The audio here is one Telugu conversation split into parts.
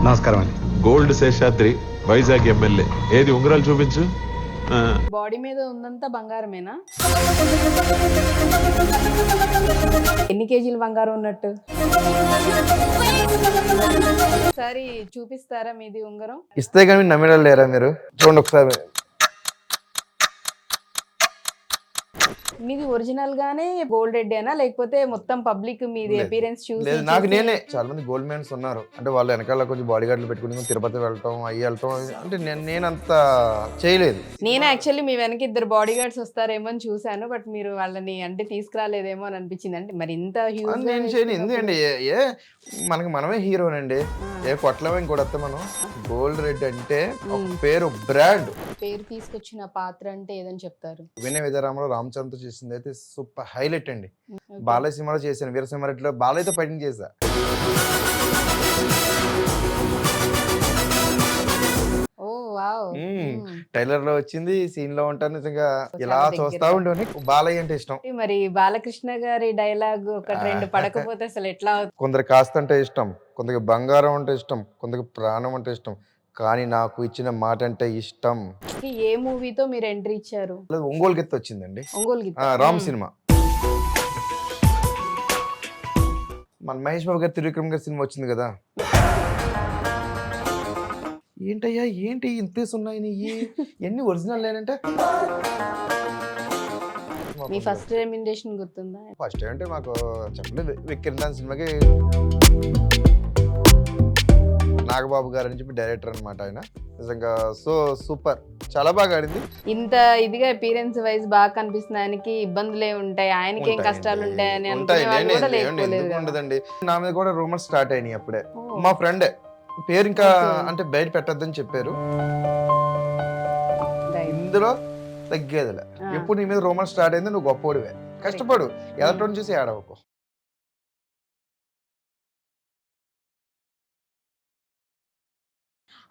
నమస్కారం అండి. Gold Seshadri Vizag MLA. ఏది ఉంగరాలు చూపించు. బాడీ మీద ఉందంతా బంగారమేనా? ఎన్ని కేజీలు బంగారం ఉన్నట్టు? ఒకసారి చూపిస్తారా మీది ఉంగరం? ఇస్తే కానీ నమ్మేలా లేరా మీరు? చూడండి ఒకసారి. మీది ఒరిజినల్ గానే గోల్డ్ రెడ్డేనా లేకపోతే మొత్తం పబ్లిక్ మీది అపియరెన్స్ చూసి లేదు, నాకు నేనే. చాలా మంది గోల్డ్ మ్యాన్స్ ఉన్నారు, అంటే వాళ్ళు వెనకాల కొంచెం బాడీ గార్డులు పెట్టుకుని తిరుపతి వెళ్ళటం అయ్యి వెళ్ళటం, అంటే నేనంత చేయలేదు. నేను యాక్చువల్లీ మీ వెనక ఇద్దరు బాడీ గార్డ్స్ వస్తారేమో అని చూసాను, బట్ మీరు వాళ్ళని అంటే తీసుకురాలేదేమో అని అనిపించింది. అంటే మరి ఇంత హ్యూజ్ నేను చేయను ఎందుకండి, మనకి మనమే హీరోనండి. ఏ కొట్టలేమో ఇంకోటి వస్తే మనం. గోల్డ్ రెడ్ అంటే ఒక పేరు, బ్రాండ్. పేరు తీసుకొచ్చిన పాత్ర అంటే ఏదని చెప్తారు? వినయ విజయరామరావు రామచంద్రతో చేసింది అయితే సూపర్ హైలైట్ అండి. బాలయ్య సినిమాలో చేశాను, వీరసింహారెడ్డిలో బాలయ్యతో ఫైటింగ్ చేశా. ట్రైలర్ లో వచ్చింది, సీన్ లో ఉంటాను, నిజంగా ఇలా చూస్తా ఉండేవాడిని. బాలయ్య అంటే ఇష్టం. మరి బాలకృష్ణ గారి డైలాగ్ ఒకటి రెండు పడకపోతే అసలు ఎట్లా? కొందరికి కాస్త అంటే ఇష్టం, కొందరికి బంగారం అంటే ఇష్టం, కొందరికి ప్రాణం అంటే ఇష్టం, కానీ నాకు ఇచ్చిన మాట అంటే ఇష్టం. ఏ మూవీతో మీరు ఎంట్రీ ఇచ్చారు? ఒంగోలు గీత వచ్చిందండి, ఒంగోలు గీత, రామ్ సినిమా. మన మహేష్ బాబు గారి త్రివిక్రమ్ గారి సినిమా వచ్చింది కదా. ఏంటయ్యా ఏంటి ఇంతేసి ఉన్నాయి ఎన్ని ఒరిజినల్ లేనంటే. మీ ఫస్ట్ రెమ్యునరేషన్ గుర్తుందా? ఫస్ట్ అంటే మాకు చెప్పలేదు, విక్రమ్ సినిమాకి నాగబాబు గారు అని చెప్పి డైరెక్టర్ అనమాట ఆయన. నిజంగా సో సూపర్, చాలా బాగా ఆడింది. ఇంత ఇదిగా అపియరెన్స్ వైజ్ బాగా కనిపిస్తున్నానికి ఇబ్బందులే ఉంటాయి, ఆయనకి ఏం కష్టాలు ఉంటాయని ఉండదండి. నా మీద కూడా రూమర్స్ స్టార్ట్ అయినాయి అప్పుడే. మా ఫ్రెండే పేరు ఇంకా అంటే బయట పెట్టద్దని చెప్పారు. ఇందులో తగ్గేదిలే. ఎప్పుడు నీ మీద రూమర్స్ స్టార్ట్ అయింది, నువ్వు గొప్పవాడివే, కష్టపడు, ఎలక్ట్రాన్ చూసి ఆడవకు.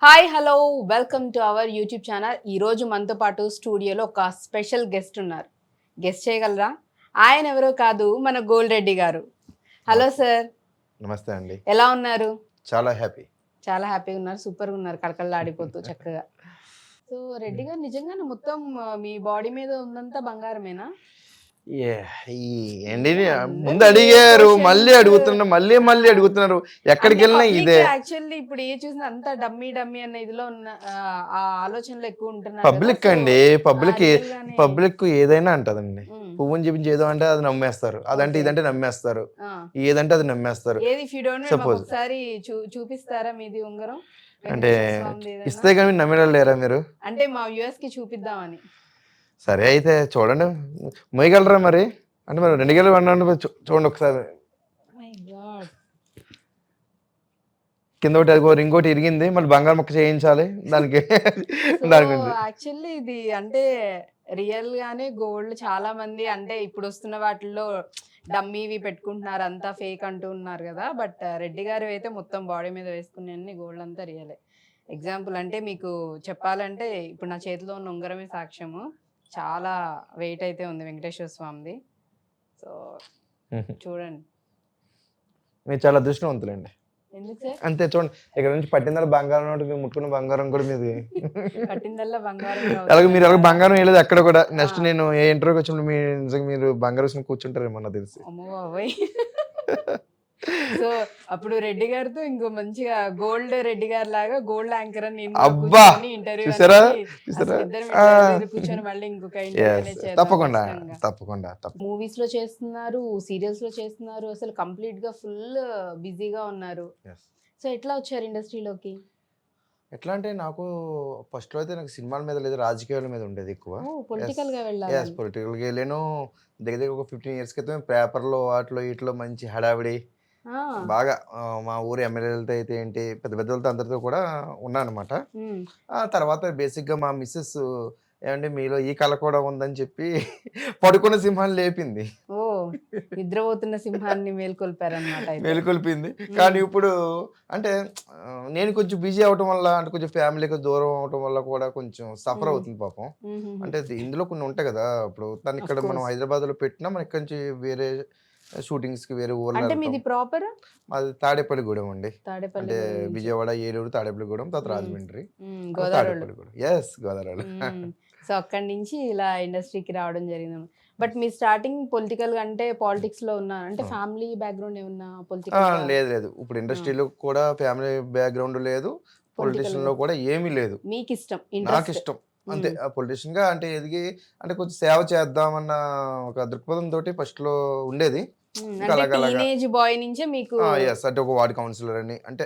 Hi hello, welcome to our YouTube channel. ఈరోజు మనతో పాటు స్టూడియోలో ఒక స్పెషల్ గెస్ట్ ఉన్నారు. గెస్ట్ చేయగలరా? ఆయన ఎవరో కాదు, మన గోల్డ్ రెడ్డి గారు. Hello sir. నమస్తే అండి. ఎలా ఉన్నారు? చాలా హ్యాపీ. చాలా హ్యాపీగా ఉన్నారు, సూపర్గా ఉన్నారు, కళకళలాడిపోతూ చక్కగా. సో రెడ్డి గారు నిజంగానే మొత్తం మీ బాడీ మీద ఉందంతా బంగారమేనా? ఏంటి ముందు అడిగారు, మళ్ళీ అడుగుతున్నారు, ఎక్కడికి వెళ్ళినా ఇదే. యాక్చువల్లీ ఇప్పుడు ఏ చూసినా అంతా డమ్మీ అన్న ఇదిలో ఉన్న ఆ ఆలోచనలు ఎక్కువ ఉంటున్నారు. పబ్లిక్ అండి, పబ్లిక్ ఏదైనా అంటదండి. పువ్వుని చూపించి ఏదో అంటే అది నమ్మేస్తారు, అదంటే ఇదంటే నమ్మేస్తారు, ఏదంటే అది నమ్మేస్తారు. ఒకసారి చూపిస్తారా మీది ఉంగరం? అంటే ఇస్తే కానీ నమ్మేలా లేరా మీరు? అంటే మా వ్యూవర్స్ కి చూపిద్దామని. సరే అయితే చూడండి, మోయగలరా మరి? అంటే మరి 2 గేలు చూడండి ఒకసారి. కింద ఒకటి ఇంకోటి ఇరిగింది, మళ్ళీ బంగారం మొక్క చేయించాలి దానికి. యాక్చువల్లీ ఇది అంటే రియల్ గానే గోల్డ్ చాలా మంది అంటే ఇప్పుడు వస్తున్న వాటిల్లో డమ్మీవి పెట్టుకుంటున్నారు, అంతా ఫేక్ అంటూ ఉన్నారు కదా. బట్ రెడ్డి గారు అయితే మొత్తం బాడీ మీద వేసుకునే అన్ని గోల్డ్ అంతా రియలే. ఎగ్జాంపుల్ అంటే మీకు చెప్పాలంటే ఇప్పుడు నా చేతిలో ఉన్న ఉంగరమే సాక్ష్యము. చాలా వెయిట్ అయితే ఉంది వెంకటేశ్వర స్వామిది. సో చూడండి, మీరు చాలా అదృష్టవంతులండి. ఎందుకు సార్? అంతే చూడండి, ఇక్కడ నుంచి పట్టిందల్లా బంగారం ఉంటుంది, ముట్టుకున్న బంగారం కూడా మీది. పట్టిందల్లా బంగారం. అలాగే మీరు అలాగే బంగారం వేయలేదు ఎక్కడ కూడా. నెక్స్ట్ నేను ఏ ఇంటర్వ్యూకి వచ్చినప్పుడు మీరు బంగారం వేసుకుని కూర్చుంటారేమో నాకు తెలిసి. అమ్మో బాబోయ్. సో అప్పుడు రెడ్డి గారితో ఇంకో మంచిగా గోల్డ్ రెడ్డి గారి లాగా గోల్డ్ యాంకర్ అని ఇంటర్వ్యూ కూర్చొని మళ్ళీ ఇంకొక తప్పకుండా మూవీస్ లో చేస్తున్నారు, సీరియల్స్ లో చేస్తున్నారు, అసలు కంప్లీట్ గా ఫుల్ బిజీగా ఉన్నారు. సో ఎట్లా వచ్చారు ఇండస్ట్రీలోకి? ఎట్లా అంటే నాకు ఫస్ట్ లో అయితే నాకు సినిమాల మీద లేదు, రాజకీయాల మీద ఉండేది ఎక్కువ. పొలిటికల్ గా వెళ్ళాను, పొలిటికల్గా వెళ్ళాను. దగ్గర ఒక 15 years క్రితం పేపర్లో వాటిలో వీటిలో మంచి హడావిడి బాగా. మా ఊరు ఎమ్మెల్యేలతో అయితే ఏంటి, పెద్ద పెద్దలతో అందరితో కూడా ఉన్నా అనమాట. ఆ తర్వాత బేసిక్గా మా మిస్సెస్ ఏమంటే మీలో ఈ కళ కూడా ఉందని చెప్పి పడుకున్న సింహాన్ని లేపింది. నిద్రపోతున్న సింహాన్ని మేలుకొల్పింది. కానీ ఇప్పుడు అంటే నేను కొంచెం బిజీ అవటం వల్ల, అంటే కొంచెం ఫ్యామిలీకి దూరం అవటం వల్ల కూడా కొంచెం సఫర్ అవుతుంది పాపం. అంటే ఇందులో కొన్ని ఉంటాయి కదా, ఇప్పుడు తను ఇక్కడ మనం హైదరాబాద్లో పెట్టినా మన ఇక్కడ నుంచి వేరే షూటింగ్స్ కి వేరే ఊర్లో అంటే వెళ్తాం. మీది ప్రాపర్ మాది తాడేపల్లిగూడెం అండి. తాడేపల్లి అంటే నుంచి. విజయవాడ, ఏలూరు, తాడేపల్లిగూడెం, తర్వాత మ్మ్. రాజమండ్రి, గోదావరి తాడేపల్లిగూడెం. ఎస్ గోదావరి. సో అక్కడి నుంచి ఇలా ఇండస్ట్రీకి రావడం జరిగింది. బట్ మీ స్టార్టింగ్ పొలిటికల్ అంటే పాలిటిక్స్ లో ఉన్నా అంటే ఫ్యామిలీ బ్యాక్గ్రౌండ్ ఏమన్నా పొలిటికల్ లేదు లేదు, ఇప్పుడు ఇండస్ట్రీలో కూడా ఫ్యామిలీ బ్యాక్గ్రౌండ్ లేదు, పొలిటిషియన్ లో కూడా ఏమీ లేదు. మీకు ఇష్టం నాకు ఇంట్రెస్ట్ ఇష్టం అంతే. ఆ పొలిటిషియన్ గా అంటే ఎదిగి అంటే కొంచెం సేవ చేద్దామన్న ఒక దృక్పథం తోటి ఫస్ట్ లో ఉండేది. ఇంకా అంటే అలాగ అలాగా టీనేజ్ బాయ్ నుంచే మీకు ఎస్ అంటే ఒక వార్డ్ కౌన్సిలర్ అని అంటే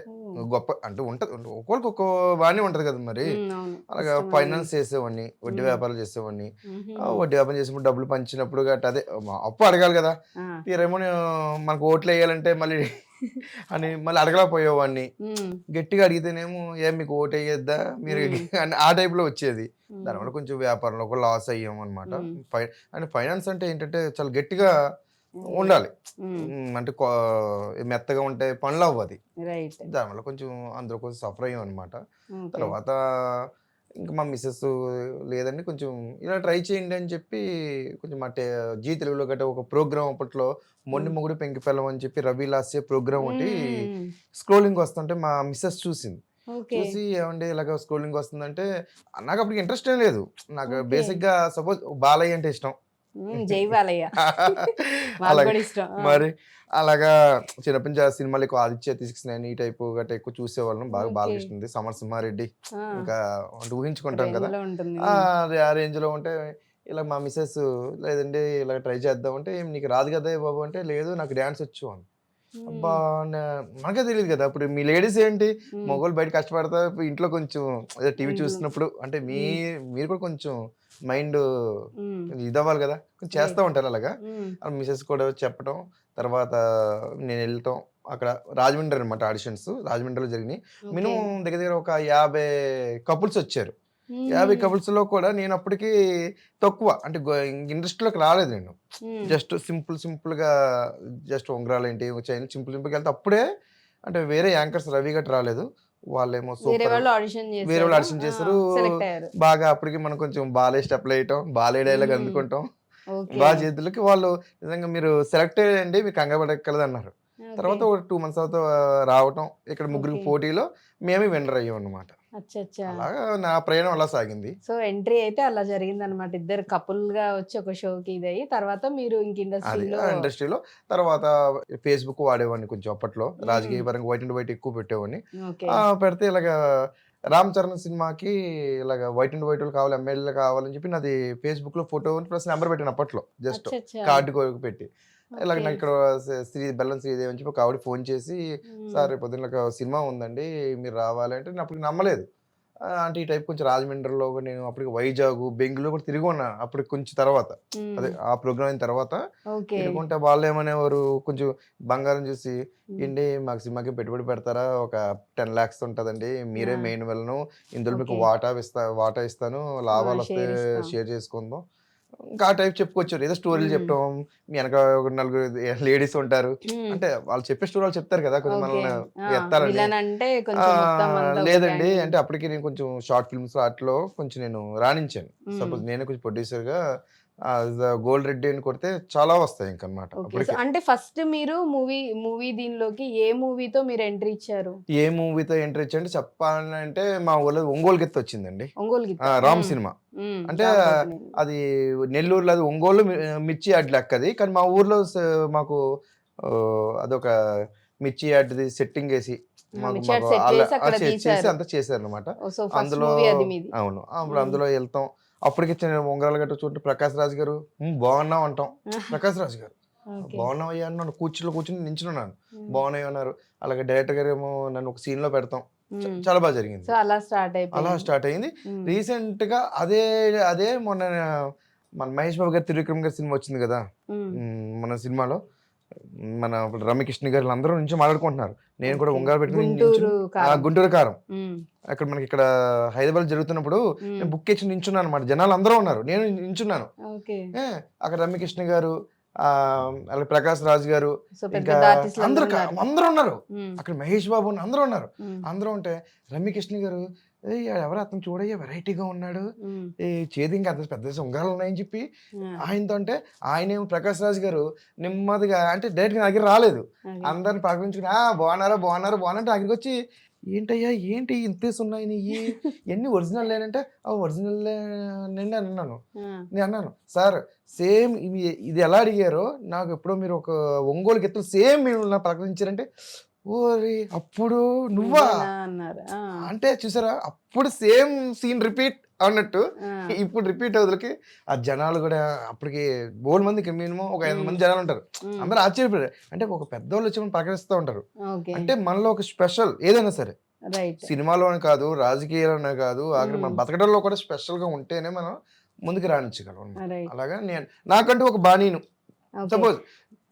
గొప్ప అంటే ఉంటది, ఒక్కొక్కరికి ఒక్కో బాగానే ఉంటది కదా మరి. అవును అలాగా ఇష్టం ఫైనాన్స్ చేసేవాడిని, వడ్డీ వ్యాపారాలు చేసేవాడిని. వడ్డీ వ్యాపారం చేసినప్పుడు డబ్బులు పంచినప్పుడు గట్ట అదే అప్పు అడగాలి కదా. తీరేమో మనకు ఓట్లు వేయాలంటే మళ్ళీ అని మళ్ళీ అడగలేకపోయేవాడిని. గట్టిగా అడిగితేనేమో ఏం మీకు ఓటు వేయద్దా మీరు అని ఆ టైప్ లో వచ్చేది. దానివల్ల కొంచెం వ్యాపారంలో కూడా లాస్ అయ్యాం అనమాట. అంటే ఫైనాన్స్ అంటే ఏంటంటే చాలా గట్టిగా ఉండాలి. అంటే మెత్తగా ఉంటే పనులు అవ్వది. రైట్ దానివల్ల కొంచెం అందులో కొంచెం సఫర్ అయ్యాం అనమాట. తర్వాత ఇంకా మా మిస్సెస్ లేదండి కొంచెం ఇలా ట్రై చేయండి అని చెప్పి కొంచెం మా జీ తెలుగులో గట్రా ఒక ప్రోగ్రామ్ అప్పట్లో మొండి మొగుడు పెంకి పిల్లం అని చెప్పి రవి లాస్య ప్రోగ్రామ్ ఒకటి స్క్రోలింగ్ వస్తుంటే మా మిస్సెస్ చూసింది. చూసి ఏమండి ఇలాగ స్క్రోలింగ్ వస్తుందంటే నాకు అప్పటికి ఇంట్రెస్ట్ ఏం లేదు. నాకు బేసిక్ గా సపోజ్ బాలయ్య అంటే ఇష్టం. జై బాలయ్య అలాగే మరి అలాగా చిన్నప్పటి నుంచి ఆ సినిమాలు ఎక్కువ ఆదిత్య 6ix9ine ఈ టైప్ గట్రా ఎక్కువ చూసేవాళ్ళం. బాగా బాలకృష్ణది, సమరసింహారెడ్డి ఇంకా అంటే ఊహించుకుంటాం కదా. ఆ రేంజ్ లో ఉంటే ఇలా మా మిస్సెస్ లేదండి ఇలా ట్రై చేద్దాం అంటే నీకు రాదు కదా బాబు అంటే లేదు నాకు డాన్స్ వచ్చు అని. అబ్బా మనకే తెలియదు కదా. ఇప్పుడు మీ లేడీస్ ఏంటి మగవాళ్ళు బయట కష్టపడతారు, ఇంట్లో కొంచెం టీవీ చూసినప్పుడు అంటే మీరు కూడా కొంచెం మైండ్ ఇదవ్వాలి కదా, కొంచెం చేస్తూ ఉంటారు అలాగా. మిసెస్ కూడా చెప్పడం, తర్వాత నేను వెళ్ళటం అక్కడ రాజమండ్రి అనమాట ఆడిషన్స్ రాజమండ్రిలో జరిగినాయి. మినిమం దగ్గర దగ్గర ఒక 50 కపుల్స్ వచ్చారు. 50 కపుల్స్ లో కూడా నేను అప్పటికి తక్కువ అంటే ఇండస్ట్రీలోకి రాలేదు. నేను జస్ట్ సింపుల్ గా జస్ట్ ఉంగరాలు ఏంటి చైన్ సింపుల్ వెళ్తే అప్పుడే అంటే వేరే యాంకర్స్ రవి గట్రా రాలేదు. వాళ్ళేమో వేరే సూపర్ వాళ్ళు ఆడిషన్ చేశారు బాగా. అప్పటికి మనం కొంచెం బాలే స్టెప్లు వేయటం, బాలే డైలాగ్ అందుకుంటాం బాగా చేతులకి. వాళ్ళు నిజంగా మీరు సెలెక్ట్ అయ్యండి మీకు కంగారు పడక్కర్లేదు అన్నారు. తర్వాత ఒక 2 months తర్వాత రావటం ఇక్కడ ముగ్గురికి పోటీలో మేమే విన్నర్ అయ్యాం అనమాట. అలాగా నా ప్రయాణం అలా సాగింది. సో ఎంట్రీ అయితే అలా జరిగింది అనమాట. ఇద్దరు కపుల్ గా వచ్చి ఒక షోకి ఇది అయ్యి తర్వాత మీరు ఇంక ఇండస్ట్రీలో తర్వాత ఫేస్బుక్ వాడేవాడిని కొంచెం అప్పట్లో. రాజకీయ పరంగా వైట్ అండ్ వైట్ ఎక్కువ పెట్టేవాడిని. పెడితే ఇలాగా రామ్ చరణ్ సినిమాకి ఇలాగ వైట్ అండ్ వైట్ కావాలి, ఎమ్మెల్యేలు కావాలని చెప్పి నాది ఫేస్బుక్ లో ఫోటో ప్లస్ నెంబర్ పెట్టాను అప్పట్లో. జస్ట్ కార్డు పెట్టి ఇలాగ నాకు ఇక్కడ బెల్లం శ్రీదేవి అని చెప్పి ఒక ఆవిడ ఫోన్ చేసి సార్ రేపు పొద్దున్న సినిమా ఉందండి మీరు రావాలి అంటే నేను అప్పటికి నమ్మలేదు. అంటే ఈ టైప్ కొంచెం రాజమండ్రిలో నేను అప్పటికి వైజాగ్, బెంగళూరు కూడా తిరిగి ఉన్నాను అప్పటికి కొంచెం తర్వాత. అదే ఆ ప్రోగ్రామ్ అయిన తర్వాత తిరుగుంటే వాళ్ళు ఏమనేవారు కొంచెం బంగారం చూసి ఏంటి మాకు సినిమాకి పెట్టుబడి పెడతారా, ఒక 10 lakhs ఉంటుందండి, మీరే మెయిన్ వెళ్ళను, ఇందులో మీకు వాటా ఇస్తాను, లాభాలు వస్తే షేర్ చేసుకుందాం ఇంకా ఆ టైప్ చెప్పుకొచ్చారు. ఏదో స్టోరీలు చెప్పడం, మీ వెనక ఒక 4 లేడీస్ ఉంటారు అంటే వాళ్ళు చెప్పే స్టోరీ వాళ్ళు చెప్తారు కదా కొంచెం మనల్ని ఎత్తాలని. లేదండి అంటే అప్పటికి నేను కొంచెం షార్ట్ ఫిల్మ్స్ వాటిలో కొంచెం నేను రాణించాను. సపోజ్ నేనే కొంచెం ప్రొడ్యూసర్ గా గోల్డ్ రెడ్డి అని కొడితే చాలా వస్తాయి ఇంకన్నమాట. అంటే ఫస్ట్ మీరు మూవీ దీనిలోకి ఏ మూవీతో మీరు ఎంట్రీ ఇచ్చారు? ఏ మూవీతో ఎంట్రీ ఇచ్చారంటే చెప్పాలంటే మా ఊళ్ళో ఒంగోలు గిత్త వచ్చిందండి, రామ్ సినిమా. అంటే అది నెల్లూరులో అది ఒంగోలు మిర్చి యాడ్ లెక్కది, కానీ మా ఊర్లో మాకు అదొక మిర్చి యాడ్ది సెట్టింగ్ వేసి చేసి అంతా చేశారు అనమాట. అందులో అవును అప్పుడు అందులో వెళ్తాం. అప్పటికి ఉంగరాలు గట్ట చూడండి ప్రకాష్ రాజ్ గారు బాగున్నావు అంటాం. ప్రకాష్ రాజ్ గారు బాగున్నావు అయ్యా అన్నాను, కూర్చుని నించున్నాను బాగున్నాయి అన్నారు. అలాగే డైరెక్టర్ గారు ఏమో నన్ను ఒక సీన్ లో పెడతాం. చాలా బాగా జరిగింది. అలా స్టార్ట్ అయింది. రీసెంట్ గా అదే మొన్న మన మహేష్ బాబు గారు త్రివిక్రమ్ గారి సినిమా వచ్చింది కదా, మన సినిమాలో మన రమ్యకృష్ణ గారు అందరూ నుంచి మాట్లాడుకుంటున్నారు. నేను కూడా ఉంగరాలు పెట్టుకుని గుంటూరు కారం అక్కడ మనకి ఇక్కడ హైదరాబాద్ జరుగుతున్నప్పుడు నేను బుక్ ఇచ్చి నించున్నాను అనమాట. జనాలు అందరూ ఉన్నారు, నేను నించున్నాను. అక్కడ రమ్యకృష్ణ గారు, అలాగే ప్రకాష్ రాజ్ గారు, సో పెద్ద ఇంకా పెద్ద ఆర్టిస్టులు అందరూ ఉన్నారు. అందరూ ఉన్నారు. ఉమ్, అక్కడ మహేష్ బాబు అందరూ ఉన్నారు. ఉమ్, అందరూ ఉంటే రమ్యకృష్ణ గారు, "ఏయ్ ఎవరు అతను చూడయ్యా వెరైటీగా ఉన్నాడు, ఉమ్, ఈ చేతి ఇంకా అంత పెద్ద ఉంగరాలు ఉన్నాయని" చెప్పి ఆ, ఆయనతో అంటే ఆయనేమో ప్రకాష్ రాజ్ గారు నెమ్మదిగా అంటే డైరెక్ట్గా నా దగ్గర రాలేదు. అది. అందరిని పలకరించుకుని బాగున్నారా బాగున్నారు బాగున్నారంటే దగ్గరికి వచ్చి ఏంటయ్యా ఏంటి ఇంతేసి ఉన్నాయి నీయి ఇవన్నీ ఒరిజినల్ లేనంటే ఒరిజినల్ నేను అన్నాను. ఆ, నేను అన్నాను సార్ సేమ్ ఇది ఎలా అడిగారో నాకు ఎప్పుడో మీరు ఒక ఒంగోలు గిత్తలు సేమ్ మీరు నా ప్రకటించారంటే ఓరి అప్పుడు నువ్వా నిజమేనా అన్నారు. ఆ, అంటే చూసారా అప్పుడు సేమ్ సీన్ రిపీట్ అన్నట్టు ఆ, ఇప్పుడు రిపీట్ అవుతులకి ఆ జనాలు కూడా అప్పటికి బోల్డ్ మందికి మినిమం ఒక 5 మంది జనాలు ఉంటారు. ఉమ్, అందరూ ఆశ్చర్యపోయారు. అంటే ఒక పెద్దోళ్ళు వచ్చి మనం ప్రకటిస్తూ ఉంటారు. ఓకే, అంటే మనలో ఒక స్పెషల్ ఏదైనా సరే రైట్. సినిమాలోనే కాదు రాజకీయాల్లోనే కాదు ఆఖరి మనం బతకడంలో కూడా స్పెషల్గా ఉంటేనే మనం ముందుకు రాణించగలం అన్నమాట. రైట్. అలాగా నేను నాకంటూ ఒక బాణీను ఓకే. సపోజ్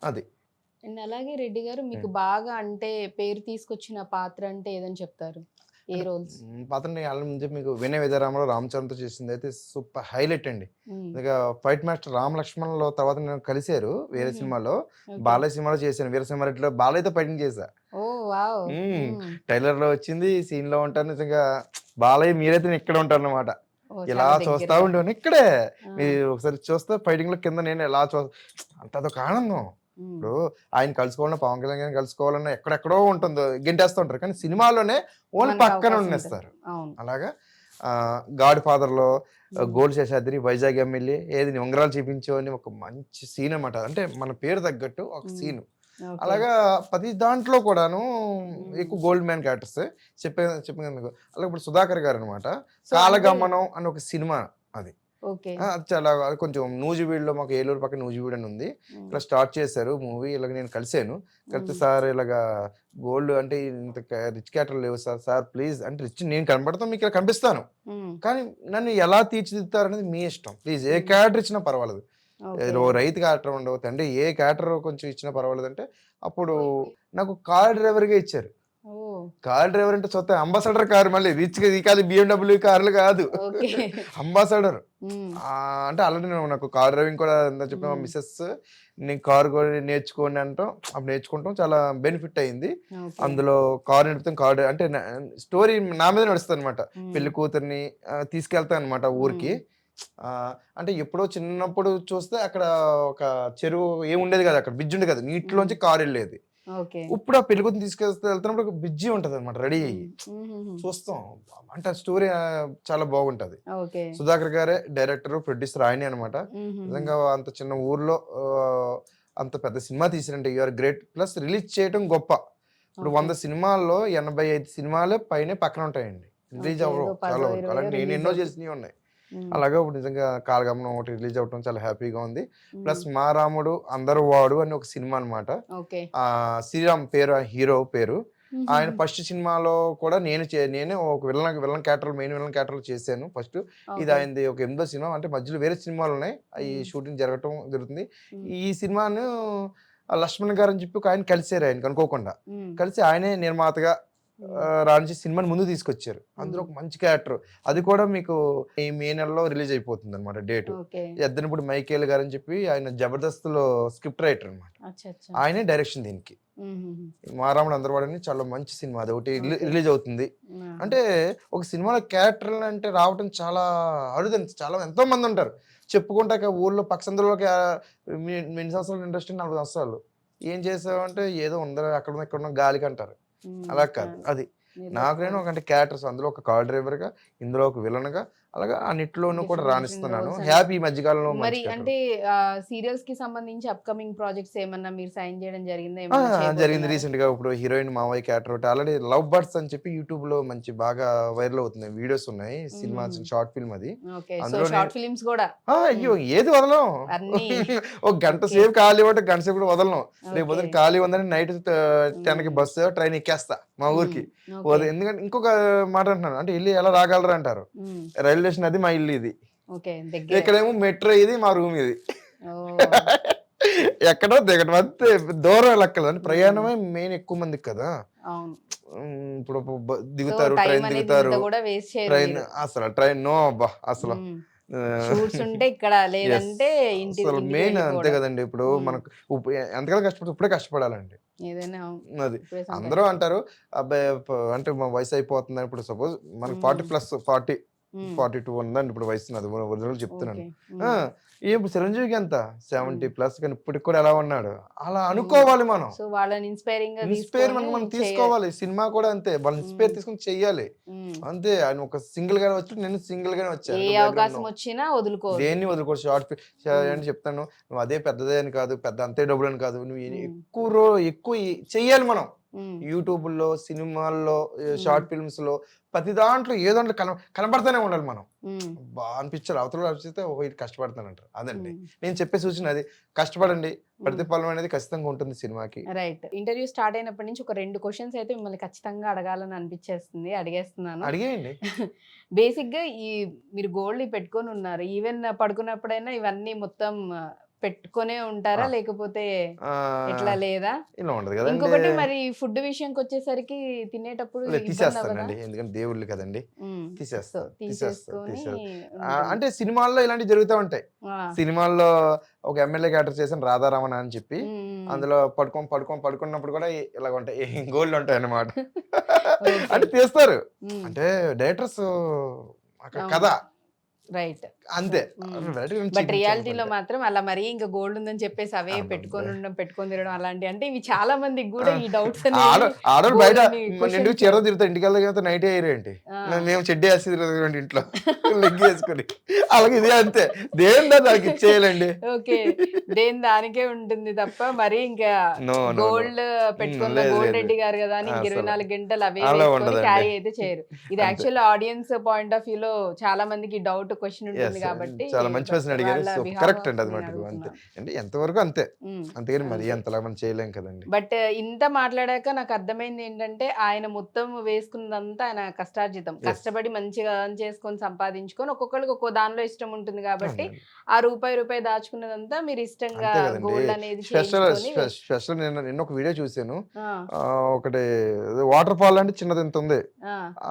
అది అండ్ అలాగే రెడ్డి గారు మీకు బాగా అంటే పేరు తీసుకొచ్చిన పాత్ర అంటే ఏదని చెప్తారు? ఏ రోల్స్? పాత్రని వాళ్ళ ముందు మీకు వినయ విజయరామలో రామచంద్రతో చేసింది అయితే సూపర్ హైలైట్ అండి. ఇంకా ఫైట్ మాస్టర్ రామ్ లక్ష్మణ్లో తర్వాత నేను కలిశారు వేరే సినిమాలో, బాలయ్య సినిమాలో చేశాను, వీరసింహారెడ్డిలో బాలయ్యతో ఫైటింగ్ చేశా. ఓ వావ్. ట్రైలర్ లో వచ్చింది, సీన్ లో ఉంటాను. నిజంగా బాలయ్య మీరైతే ఇక్కడ ఉంటారు అనమాట. ఇలా చూస్తా ఉండేవాడిని ఇక్కడే. మీరు ఒకసారి చూస్తే ఫైటింగ్ లో కింద నేను ఎలా అంత అదొక ఆనందం. ఇప్పుడు ఆయన కలుసుకోవాలన్నా పవన్ కళ్యాణ్ గారిని కలుసుకోవాలన్నా ఎక్కడెక్కడో ఉంటుందో గెంటేస్తూ ఉంటారు, కానీ సినిమాలోనే ఓన్లీ పక్కన ఉండేస్తారు. అలాగా గాడ్ ఫాదర్ లో గోల్డ్ శేషాద్రి వైజాగ్ ఎమ్మెల్యే ఏది ఉంగరాలు చూపించో అని ఒక మంచి సీన్ అనమాట. అంటే మన పేరు తగ్గట్టు ఒక సీన్. అలాగా ప్రతి దాంట్లో కూడాను ఎక్కువ గోల్డ్ మ్యాన్ క్యారెక్టర్స్ చెప్పాను మీకు. అలాగే ఇప్పుడు సుధాకర్ గారు అనమాట కాలగమనం అని ఒక సినిమా అది. అది చాలా అది కొంచెం నూజివీడులో మాకు ఏలూరు పక్కన నూజివీడు అని ఉంది. ఇలా స్టార్ట్ చేశారు మూవీ. ఇలాగ నేను కలిసాను. కలిస్తే సార్ ఇలాగా గోల్డ్ అంటే ఇంత రిచ్ క్యారెక్టర్ లేవు సార్ ప్లీజ్ అంటే రిచ్ నేను కనబడతాం మీకు ఇలా కనిపిస్తాను, కానీ నన్ను ఎలా తీర్చిదిద్దుతారు అనేది మీ ఇష్టం, ప్లీజ్ ఏ క్యారెక్టర్ ఇచ్చినా పర్వాలేదు, రైతు క్యారెక్టర్ ఉండవు తండ్రి ఏ క్యారెక్టర్ కొంచెం ఇచ్చినా పర్వాలేదు అంటే అప్పుడు నాకు కార్ డ్రైవర్గా ఇచ్చారు. కార్ డ్రైవర్ అంటే చూస్తే అంబాసడర్ కారు, మళ్ళీ రిచ్ కాదు BMW కార్లు కాదు, అంబాసడర్. అంటే ఆల్రెడీ నాకు కార్ డ్రైవింగ్ కూడా చెప్పిన మిస్సెస్ నేను కార్ కూడా నేర్చుకోండి అంటాం. అప్పుడు నేర్చుకుంటాం చాలా బెనిఫిట్ అయింది. అందులో కార్ నడుపుతాం, కార్ అంటే స్టోరీ నా మీద నడుస్తుంది అనమాట. పెళ్లి కూతుర్ని తీసుకెళ్తాను అనమాట ఊరికి. అంటే ఎప్పుడో చిన్నప్పుడు చూస్తే అక్కడ ఒక చెరువు ఏముండేది కదా, అక్కడ బ్రిడ్జ్ ఉండేది కదా, నీటిలోంచి కారు వెళ్ళేది. ఇప్పుడు ఆ పెళ్లి కూతురు వెళ్తున్నప్పుడు ఒక బ్రిడ్జి ఉంటది అనమాట రెడీ అయ్యి చూస్తాం. అంటే స్టోరీ చాలా బాగుంటది. సుధాకర్ గారే డైరెక్టర్ ప్రొడ్యూసర్ ఆయనే అనమాట. నిజంగా అంత చిన్న ఊర్లో అంత పెద్ద సినిమా తీసినంటే యూఆర్ గ్రేట్. ప్లస్ రిలీజ్ చేయడం గొప్ప. ఇప్పుడు 100 సినిమాల్లో 85 సినిమాలే పైన పక్కన ఉంటాయండి, రిలీజ్ అవ్వడం చాలా వరకు. అలాగే నేను ఎన్నో చేసినవి ఉన్నాయి. అలాగే ఇప్పుడు నిజంగా కాలగమనం ఒకటి రిలీజ్ అవడం చాలా హ్యాపీగా ఉంది. ప్లస్ మా రాముడు అందరూ వాడు అని ఒక సినిమా అనమాట. శ్రీరామ్ పేరు హీరో పేరు. ఆయన ఫస్ట్ సినిమాలో కూడా నేనే ఒక villain character main villain character చేశాను ఫస్ట్. ఇది ఆయనది ఒక 8వ సినిమా. అంటే మధ్యలో వేరే సినిమాలు ఉన్నాయి, ఈ షూటింగ్ జరుగుతుంది. ఈ సినిమాను లక్ష్మణ్ గారు అని చెప్పి ఒక ఆయన కలిసారు, ఆయన అనుకోకుండా కలిసి ఆయనే నిర్మాతగా రాణించి సినిమాని ముందు తీసుకొచ్చారు. అందులో ఒక మంచి క్యారెక్టర్. అది కూడా మీకు ఈ మే నెలలో రిలీజ్ అయిపోతుంది అనమాట డేట్. ఎద్దనప్పుడు మైకేల్ గారు అని చెప్పి ఆయన జబర్దస్త్ లో స్క్రిప్ట్ రైటర్ అనమాట, ఆయనే డైరెక్షన్ దీనికి. మారాముడు అందరవాడని చాలా మంచి సినిమా, అది ఒకటి రిలీజ్ అవుతుంది. అంటే ఒక సినిమాలో క్యారెక్టర్లు అంటే రావటం చాలా అరుదండి. చాలా ఎంతో మంది ఉంటారు చెప్పుకుంటాక ఊర్లో పక్షందులోకి. ఎన్ని సంవత్సరాలు ఇండస్ట్రీ 40 సంవత్సరాలు ఏం చేసావంటే ఏదో ఉందరో అక్కడ ఇక్కడ గాలికి అంటారు. అలా కాదు, అది నాకు నేను ఒక క్యారెక్టర్స్ అందులో ఒక కార్ డ్రైవర్ గా, ఇందులో ఒక విలన్ గా, అలాగా అన్నిట్లోనూ కూడా రాణిస్తున్నాను. హ్యాపీ మధ్యకాలంలో. మరి అంటే సీరియల్స్ కి సంబంధించి అప్కమింగ్ ప్రాజెక్ట్స్ ఏమన్నా మీరు సైన్ చేయడం జరిగిందా? జరిగింది రీసెంట్ గా. ఇప్పుడు హీరోయిన్ మావయ్య క్యారెక్టర్ ఒకటి ఆల్రెడీ లవ్ బర్డ్స్ అని చెప్పి యూట్యూబ్ లో మంచి బాగా వైరల్ అవుతున్నాయి వీడియోస్ ఉన్నాయి. సినిమా షార్ట్ ఫిల్మ్ అది. అందులో షార్ట్ ఫిల్మ్స్ కూడా అయ్యో ఏది వదలం, ఒక గంట సేపు ఖాళీ ఉంటే గంట సేపు కూడా వదలను. లేకపోతే ఖాళీ ఉందని నైట్ 10కి బస్సు ట్రైన్ ఎక్కేస్తా మా ఊరికి. ఎందుకంటే ఇంకొక మాట అంటున్నాను, అంటే ఇల్లు ఎలా రాగలరా అంటారు. రైల్వే స్టేషన్ అది మా ఇల్లు ఇది, ఇక్కడేమో మెట్రో ఇది మా రూమ్ ఇది. ఎక్కడో దిగడం అంతే, దూరం లెక్కలు. అంటే ప్రయాణమే మెయిన్ ఎక్కువ మందికి కదా. ఇప్పుడు దిగుతారు, ట్రైన్ దిగుతారు, ట్రైన్ అసలు ట్రైన్ నో అబ్బా అసలు షూట్స్ ఉంటే ఇక్కడ లేదంటే ఇంటి అసలు ఇంటికి మెయిన్ అంతే వెళ్ళిపోవడం. కదండి. ఇప్పుడు మనకు ఎంతకాలం కష్టపడితే ఇప్పుడే కష్టపడాలండి. ఏదైనా అది ఇప్పుడే అందరూ సంపాదించాలి. అంటారు అబ్బాయి అంటే మా వయసు అయిపోతుంది. ఇప్పుడు సపోజ్ మనకు 40+40 ఉమ్, 42 ఉందండి ఇప్పుడు వయసు. నాది ఒరిజినల్ చెప్తున్నాను. ఓకే. ఆ, ఇప్పుడు చిరంజీవికి ఎంత 70+ కానీ ఇప్పటికి కూడా ఎలా ఉన్నాడు అలా అనుకోవాలి మనం. సో వాళ్ళని ఇన్స్పైరింగ్ గా ఇన్స్పైర్ తీసుకొని మనం తీసుకోవాలి. సినిమా కూడా అంతే, వాళ్ళని ఇన్స్పైర్ తీసుకొని చెయ్యాలి ఉమ్, అంతే. ఆయన ఒక సింగిల్ గానే వచ్చి నేను సింగిల్ గానే ఏ వచ్చాను. అవకాశం వచ్చినా వదులుకోవద్దు. దేన్ని వదులుకోవచ్చు. అంటే చెప్తాను, నువ్వు అదే పెద్దదే అని కాదు, పెద్ద అంతే డబ్బులు అని కాదు, నువ్వు ఎక్కువ చెయ్యాలి మనం. ఉమ్, యూట్యూబ్లో, సినిమాల్లో, షార్ట్ ఫిల్మ్స్ లో, ప్రతి దాంట్లో ఏ దాంట్లో కనబడతానే ఉండాలి మనం. ఉమ్, బాగా అనిపించాలి. అవతల అనిపిస్తే ఓ ఇది కష్టపడతానంటారు. అదండి ఉమ్. నేను చెప్పే సూచన. అది కష్టపడండి, ప్రతిఫలం అనేది ఖచ్చితంగా ఉంటుంది సినిమాకి. రైట్. ఇంటర్వ్యూ స్టార్ట్ అయినప్పటి నుంచి ఒక 2 క్వశ్చన్స్ అయితే మిమ్మల్ని ఖచ్చితంగా అడగాలని అనిపించేస్తుంది. అడిగేస్తున్నాను. అడిగేయండి. బేసిక్ గా మీరు గోల్డ్ పెట్టుకొని ఉన్నారు. ఈవెన్ పడుకున్నప్పుడైనా ఇవన్నీ మొత్తం పెట్టుకొనే ఉంటారా, ఆ. లేకపోతే ఆ, ఎట్లా లేదా? ఇలా ఉండదు కదండి. ఇంకొకటి మరి ఫుడ్ విషయంకి వచ్చేసరికి తినేటప్పుడు ఇబ్బంది అవ్వదా? తీసేస్తానండి, ఎందుకంటే దేవుళ్ళు కదండి. ఉమ్, సో తీసేస్తా. తీసేసుకొని అంటే సినిమాల్లో ఇలాంటివి జరుగుతూ ఉంటాయి. ఆ, సినిమాల్లో ఒక ఎమ్మెల్యే క్యారెక్టర్ చేసిన రాధారమణ అని చెప్పి, ఉమ్, అందులో పడుకున్నప్పుడు కూడా ఇలాగ ఉంటాయి, గోల్డ్ ఉంటాయి అన్నమాట. ఓకే. అంటే తీస్తారు. ఉమ్, అంటే డైరెక్టర్స్ అక్కడ అవును. కథ రైట్. అంతే. బట్ రియాలిటీలో మాత్రం అలా మరీ ఇంకా గోల్డ్ ఉందని చెప్పేసి అవే అబ్బబ్బే. పెట్టుకొని తిరగడం అలాంటి, అంటే ఇవి చాలా మందికి కూడా ఈ డౌట్స్ ఆడవాళ్ళు బయట నిండు చీర తిరుగుతా, ఇంటికి వెళ్ళగా నైట్ అయ్యేంటి, మేము చెడ్డి వేసి తిరుగుతాం ఇంట్లో లెగ్గి వేసుకొని. అలాగే ఇదే అంతే, దేని దానికి ఇచ్చేయాలండి. ఓకే. దేని దానికే ఉంటుంది తప్ప మరి ఇంకా నో నో నో. గోల్డ్ పెట్టుకున్న లేదు గోల్డ్ లేదు. రెడ్డి గారు కదా అని ఇంక అసలు 24 గంటలు అవే అలా వేసుకొని ఉండదండి. క్యారీ అయితే చేయరు. ఇది అంతే. Actual audience point of view లో చాలా మందికి డౌట్ క్వశ్చన్ ఉంటుంది Yes, కాబట్టి చాలా మంచి ప్రశ్న అడిగారు. వాళ్ళ సో behalf కరెక్ట్ of అండి, అది నేను మటుకు అంతే. అడుగుతున్నాను. అంటే ఎంతవరకు అంతే, ఉమ్, అంతేగాని మరి అంతే. అంతలా మనం చేయలేం కదండి. బట్ ఇంత మాట్లాడాక నాకు అర్థమైంది ఏంటంటే ఆయన మొత్తం వేసుకున్నదంతా ఆయన కష్టార్జితం. Yes. కష్టపడి మంచిగా ఎర్న్ చేసుకొని సంపాదించుకొని ఒక్కొక్కరికి ఒక్కో దానిలో ఇష్టం ఉంటుంది కాబట్టి అవునండి. ఆ రూపాయి దాచుకున్నదంతా మీరు ఇష్టంగా అంతే కదండి. గోల్డ్ అనేది స్పెషల్ చేయించుకొని స్పెషల్ నిన్న ఒక వీడియో చూసాను. ఆ, ఒకటి వాటర్ ఫాల్ అంటే చిన్నది ఇంత ఉంది,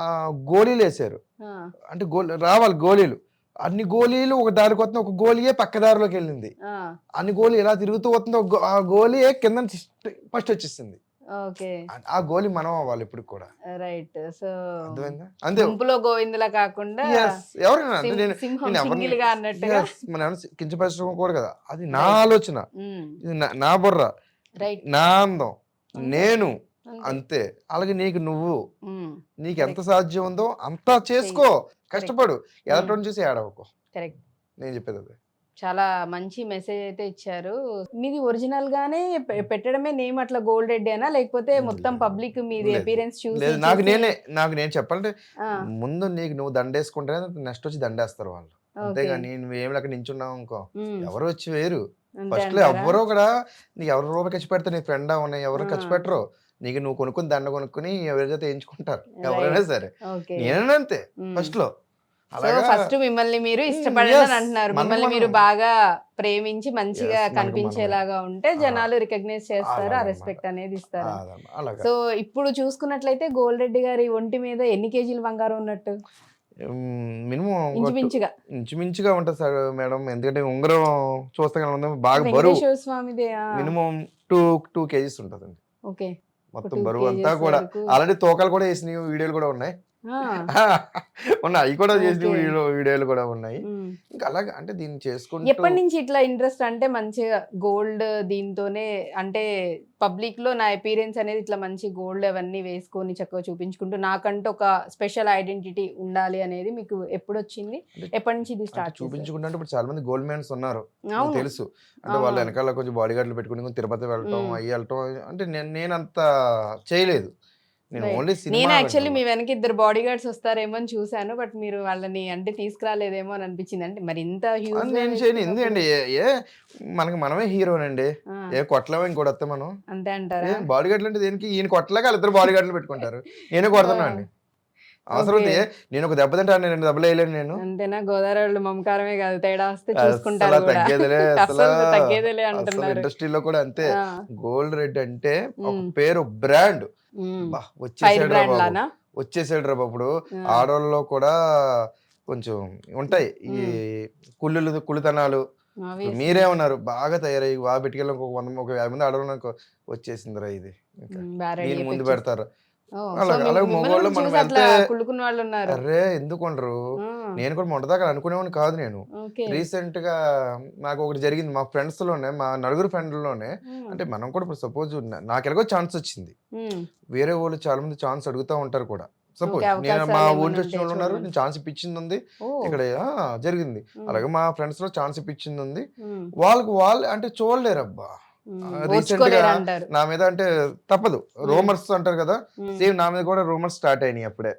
ఆ, గోళీలు వేసారు. ఆ, అంటే రావాలి గోళీలు, అన్ని గోళీలు ఒక దారికి వస్తుంది, ఒక గోళీయే పక్క దారిలోకి వెళ్ళింది. ఆ, అన్ని గోళీ ఎలా తిరుగుతూ వస్తుందో ఆ గోళీయే కింద ఫస్ట్ వచ్చేసింది. ఓకే. ఆ గోళీ మనం అవ్వాలి ఇప్పుడు కూడా. రైట్. సో అర్థమైందా? అంతే. గుంపులో గోవిందలా కాకుండా Yes, ఎవరైనా అంటే నేను సింహం ఎవరిని సింగిల్ గా అన్నట్టుగా. Yes, మనం ఎవరిని కించపరచడం కూడా కదా, అది నా Right. ఆలోచన, ఇది నా బుర్ర, రైట్. నా అందం, అంతే. నేను అంతే. అంతే. అలాగే నీకు నువ్వు, ఉమ్, నీకు ఎంత సాధ్యం ఉందో అంతా చేసుకో, కష్టపడు, ఎలక్ట్రాన్ చూసి ఏడవకు. కరెక్ట్. నేను చెప్పేది అదే. చాలా మంచి మెసేజ్ అయితే ఇచ్చారు. మీది ఒరిజినల్ గానే పెట్టడమే నేమ్ అట్లా గోల్డ్ రెడ్డి అనా, లేకపోతే మొత్తం పబ్లిక్ మీది లేదు. అపీరెన్స్ చూసి లేదు, నాకు నేను చెప్పాలంటే ఆ, ముందు నీకు నువ్వు దండేసుకుంటే నెక్స్ట్ వచ్చి దండేస్తారు వాళ్ళు. అంతేగాని నువ్వేమి అక్కడ నించున్నావు అనుకో, ఉమ్, ఎవరు వచ్చి వేరు. అంతే ఫస్ట్ లో అంటారా? ఎవ్వరూ కూడా నీకు ఎవరు రూపాయి ఖర్చు పెడతారు, నీ ఫ్రెండ్ ఉన్నాయి, ఎవరు ఖర్చు ఆ. పెట్టరు. నీకు నువ్వు కొనుక్కుని దండ కొనుక్కుని ఎవరైతే వేయించుకుంటారు, Right. ఎవరైనా సరే. ఓకే. నేనైనా అంతే ఉమ్. ఫస్ట్ లో. సో అలాగా ఫస్ట్ మిమ్మల్ని మీరు ఇష్టపడాలని yes. అంటున్నారు. మనకు మిమ్మల్ని మీరు మనం. బాగా ప్రేమించి మంచిగా Yes, మనకు కనిపించేలాగా ఉంటే జనాలు రికగ్నైజ్ చేస్తారు, ఆ అలాగన్నమాట. రెస్పెక్ట్ అనేది ఇస్తారు. అలాగా సో ఇప్పుడు చూసుకున్నట్లయితే గోల్డ్ రెడ్డి గారి ఒంటి మీద ఎన్ని కేజీలు బంగారం ఉన్నట్టు? మినిమం ఇంచుమించుగా ఉంటుంది సార్ మేడం. ఎందుకంటే ఉంగరం చూస్తే కనుక బాగా బరువు, వెంకటేశ్వర స్వామిదే. మినిమం 2 kgs ఉంటుందండి ఓకే. మొత్తం 2 బరువు అంతా kgs కూడా. వరకు. ఆల్రెడీ తోకలు కూడా వేసిన వీడియోలు కూడా ఉన్నాయి. ఉన్నాయి, అవి కూడా చేసిన Okay. వీడియోలు కూడా ఉన్నాయి. ఉమ్. ఇంకా అలాగే అంటే దీన్ని చేసుకుంటూ ఎప్పటి నుంచి ఇట్లా ఇంట్రెస్ట్, అంటే మంచిగా గోల్డ్ దీంతోనే, అంటే పబ్లిక్ లో నా అపీరెన్స్ అనేది ఇట్లా మంచి గోల్డ్ అవన్నీ వేసుకొని చక్కగా చూపించుకుంటూ నాకంటూ ఒక స్పెషల్ ఐడెంటిటీ ఉండాలి అనేది మీకు ఎప్పుడు వచ్చింది? ఎప్పటి నుంచి ఇది స్టార్ట్ చూపించుకుంటే ఇప్పుడు చాలా మంది గోల్డ్ మ్యాన్స్ ఉన్నారు, నాకు అవును. తెలుసు. అంటే వాళ్ళ వెనకాల కొంచెం బాడీ గార్డులు పెట్టుకుని కొంచెం తిరుపతి వెళ్ళటం, అయ్యి వెళ్ళటం. అంటే నేను అంత చేయలేదు. నేను ఓన్లీ నేను యాక్చువల్లీ మీ వెనక 2 బాడీ గార్డ్స్ వస్తారేమో అని చూసాను, బట్ మీరు వాళ్ళని అంటే తీసుకురాలేదేమో అని అనిపించింది. అంటే మరి ఇంత హ్యూజ్ నేను చేయను. ఎందుకండి మనకి మనమే హీరోనండి, ఏ కొట్టలేమో ఇంకోటి వస్తే మనం. అంతే అంటారా? బాడీ గార్డులు అంటే దేనికి, ఈయన కొట్టలేక వాళ్ళిద్దరు బాడీ గార్డులు పెట్టుకుంటారు, నేనే కొడుతున్నా అండి. అవసరం అయితే నేను ఒక దెబ్బ తింటాను, నేను 2 దెబ్బలు వేయలేను నేను. అంతేనా? గోదావరి వాళ్ళు మమకారమే కాదు, తేడా వస్తే అసలు చూసుకుంటారు కూడా. తగ్గేదిలే, అసలు తగ్గేదిలే అంటున్నారు. ఇండస్ట్రీలో కూడా అంతే. ఆ. గోల్డ్ రెడ్ అంటే ఒక ఉమ్. పేరు, బ్రాండ్. ఉమ్. ఫైర్ వచ్చేసాడు రా బ్రాండ్ బాబు, లానా? వచ్చేసాడు రా బాబు. ఇప్పుడు ఆడవాళ్ళలో కూడా కొంచెం ఉంటాయి ఈ కుళ్ళుతనాలు. ఇప్పుడు మీరే ఉన్నారు బాగా తయారయ్యి బాగా పెట్టుకెళ్ళి ఒక 50 మంది ఆడవాళ్ళకి వచ్చేసిందిరా ఇది, ఇంకా దీని ముందు పెడతారు. అలాగే మగవాళ్ళు మనం వెళ్తే అరే ఎందుకు ఉండరు. నేను కూడా మొదటిదాకా అనుకునేవాడిని కాదు. నేను రీసెంట్ గా నాకు ఒకటి జరిగింది మా ఫ్రెండ్స్ లోనే, మా నలుగురు ఫ్రెండ్లోనే. అంటే మనం కూడా ఇప్పుడు సపోజ్ నాకు ఎలాగో ఛాన్స్ వచ్చింది, వేరే వాళ్ళు చాలా మంది ఛాన్స్ అడుగుతూ ఉంటారు కూడా. సపోజ్ నేను మా ఊరి వచ్చిన వాళ్ళు ఉన్నారు, నేను ఛాన్స్ ఇప్పించింది ఉంది ఇక్కడ జరిగింది. అలాగే మా ఫ్రెండ్స్ లో ఛాన్స్ ఇప్పించింది ఉంది. వాళ్ళు అంటే చూడలేరు అబ్బా. రీసెంట్ గా నా మీద అంటే తప్పదు రూమర్స్ అంటారు కదా, సేమ్ నా మీద కూడా రూమర్స్ స్టార్ట్ అయినాయి అప్పుడే.